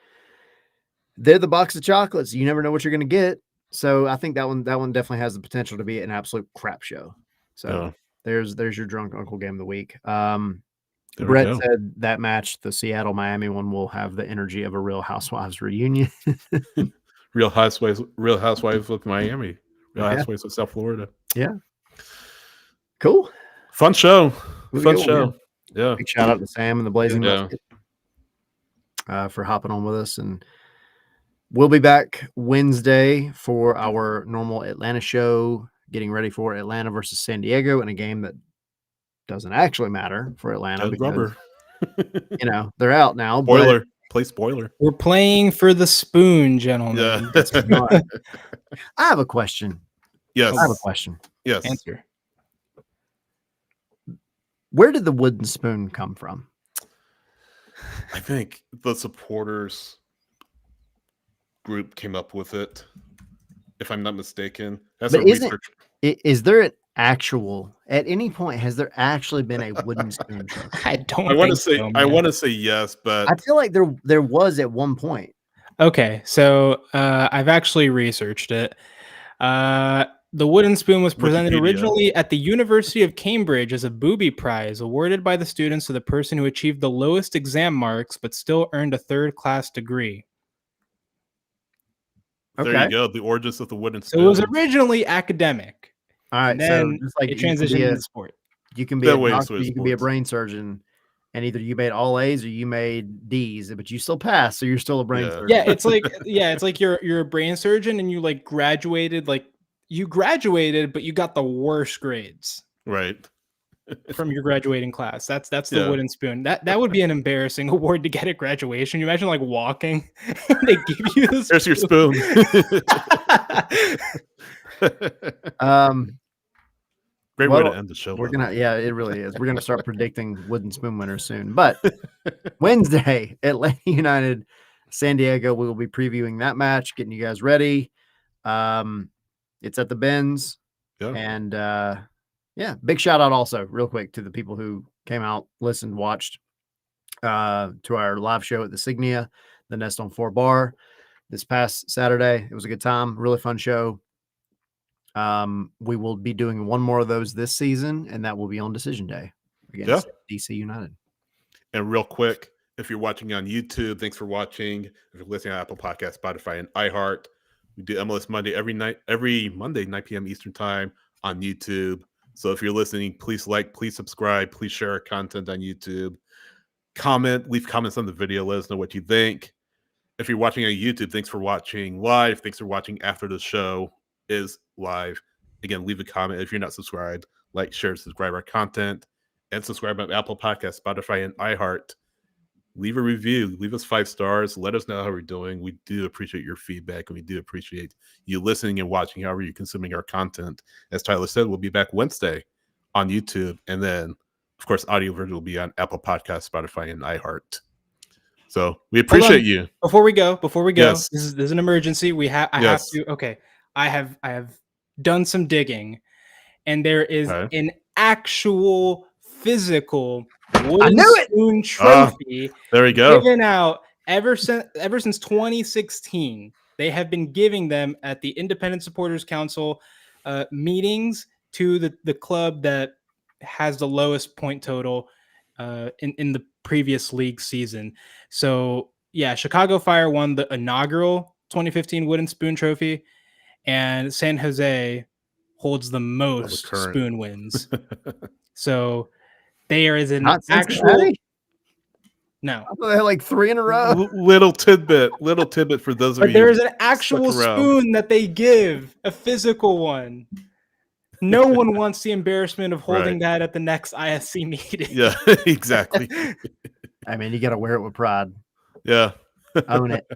they're the box of chocolates. You never know what you're going to get. So I think that one definitely has the potential to be an absolute crap show. So there's your drunk uncle game of the week. Brett said that match, the Seattle Miami one, will have the energy of a Real Housewives reunion. Real Housewives with Miami. Real Housewives with South Florida. Yeah. Cool. Fun show. Yeah. Big shout out to Sam and the Blazing Musket for hopping on with us. And we'll be back Wednesday for our normal Atlanta show, getting ready for Atlanta versus San Diego in a game that doesn't actually matter for Atlanta because, they're out now. Play spoiler. We're playing for the spoon, gentlemen. Yeah. I have a question. Yes. I have a question. Yes. Answer. Where did the wooden spoon come from? I think the supporters group came up with it, if I'm not mistaken. That's but is there an actual, at any point, has there actually been a wooden spoon trophy? I want to say yes, but I feel like there was at one point. Okay, so I've actually researched it. The wooden spoon was presented originally at the University of Cambridge as a booby prize awarded by the students to the person who achieved the lowest exam marks but still earned a third-class degree. There you go. The origins of the wooden spoon. So it was originally academic. All right, then so just like it transitioned into sport. You can be a doctor, you can be a brain surgeon, and either you made all A's or you made D's, but you still passed, so you're still a brain surgeon. Yeah, it's like you're a brain surgeon and you like graduated, but you got the worst grades. Right. From your graduating class. That's the wooden spoon. That would be an embarrassing award to get at graduation. You imagine like walking and they give you this. There's your spoon. Great way to end the show. It really is. We're gonna start predicting wooden spoon winners soon. But Wednesday, Atlanta United, San Diego. We will be previewing that match, getting you guys ready. It's at the Benz. Yeah. And big shout out also, real quick, to the people who came out, listened, watched to our live show at the Signia, the Nest on 4 bar this past Saturday. It was a good time, really fun show. We will be doing one more of those this season, and that will be on Decision Day against DC United. And real quick, if you're watching on YouTube, thanks for watching. If you're listening on Apple Podcasts, Spotify, and iHeart, we do MLS Monday every Monday, 9 p.m. Eastern Time on YouTube. So if you're listening, please like, please subscribe, please share our content on YouTube. Leave comments on the video. Let us know what you think. If you're watching on YouTube, thanks for watching live. Thanks for watching after the show is live. Again, leave a comment. If you're not subscribed, like, share, subscribe our content, and subscribe on Apple Podcasts, Spotify, and iHeart. Leave a review. Leave us 5 stars. Let us know how we're doing. We do appreciate your feedback, and we do appreciate you listening and watching, however you're consuming our content. As Tyler said, we'll be back Wednesday on YouTube, and then, of course, audio version will be on Apple Podcasts, Spotify, and iHeart. So we appreciate you. Before we go, yes. this is an emergency. I have to. Okay, I have done some digging, and there is an actual physical wooden spoon trophy. There we go. Given out ever since 2016. They have been giving them at the Independent Supporters Council meetings to the club that has the lowest point total in the previous league season. So yeah, Chicago Fire won the inaugural 2015 Wooden Spoon Trophy, and San Jose holds the most current. spoon wins. So there is an Not actual Cincinnati? no. I thought they had like 3 in a row. Little tidbit for those of But you. there is an actual around. spoon that they give, a physical one. No one wants the embarrassment of holding Right. that at the next ISC meeting. Yeah, exactly. I mean, you got to wear it with pride. Yeah. Own it.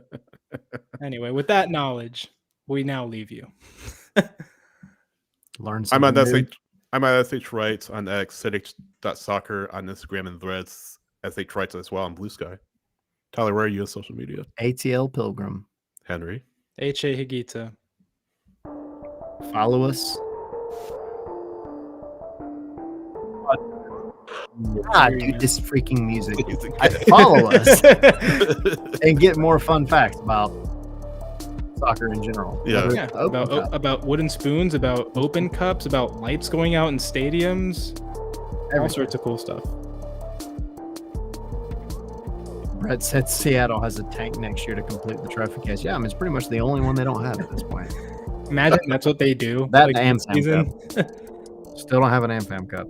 Anyway, with that knowledge, we now leave you. Learn I'm something on new. I'm at SH Rights on X, SH.soccer on Instagram and Threads, SH Rights as well on Blue Sky. Tyler, where are you on social media? ATL Pilgrim. Henry. H.A. Higita. Follow us. God, dude, this freaking music. Follow us and get more fun facts about soccer in general. Yeah. Yeah, about wooden spoons, about open cups, about lights going out in stadiums, all sorts of cool stuff. Brett said Seattle has a tank next year to complete the trophy case. Yeah, I mean, it's pretty much the only one they don't have at this point. Imagine that's what they do. That like, AmFam season. Cup. Still don't have an AmFam Cup.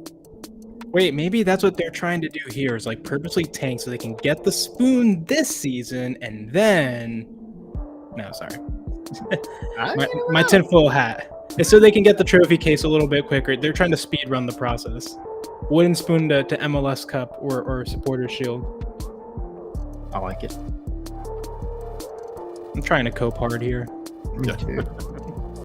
Wait, maybe that's what they're trying to do here is like purposely tank so they can get the spoon this season and then. No, sorry. my tinfoil hat. It's so they can get the trophy case a little bit quicker. They're trying to speed run the process. Wooden spoon to MLS Cup or Supporters Shield. I like it. I'm trying to cope hard here. Me too.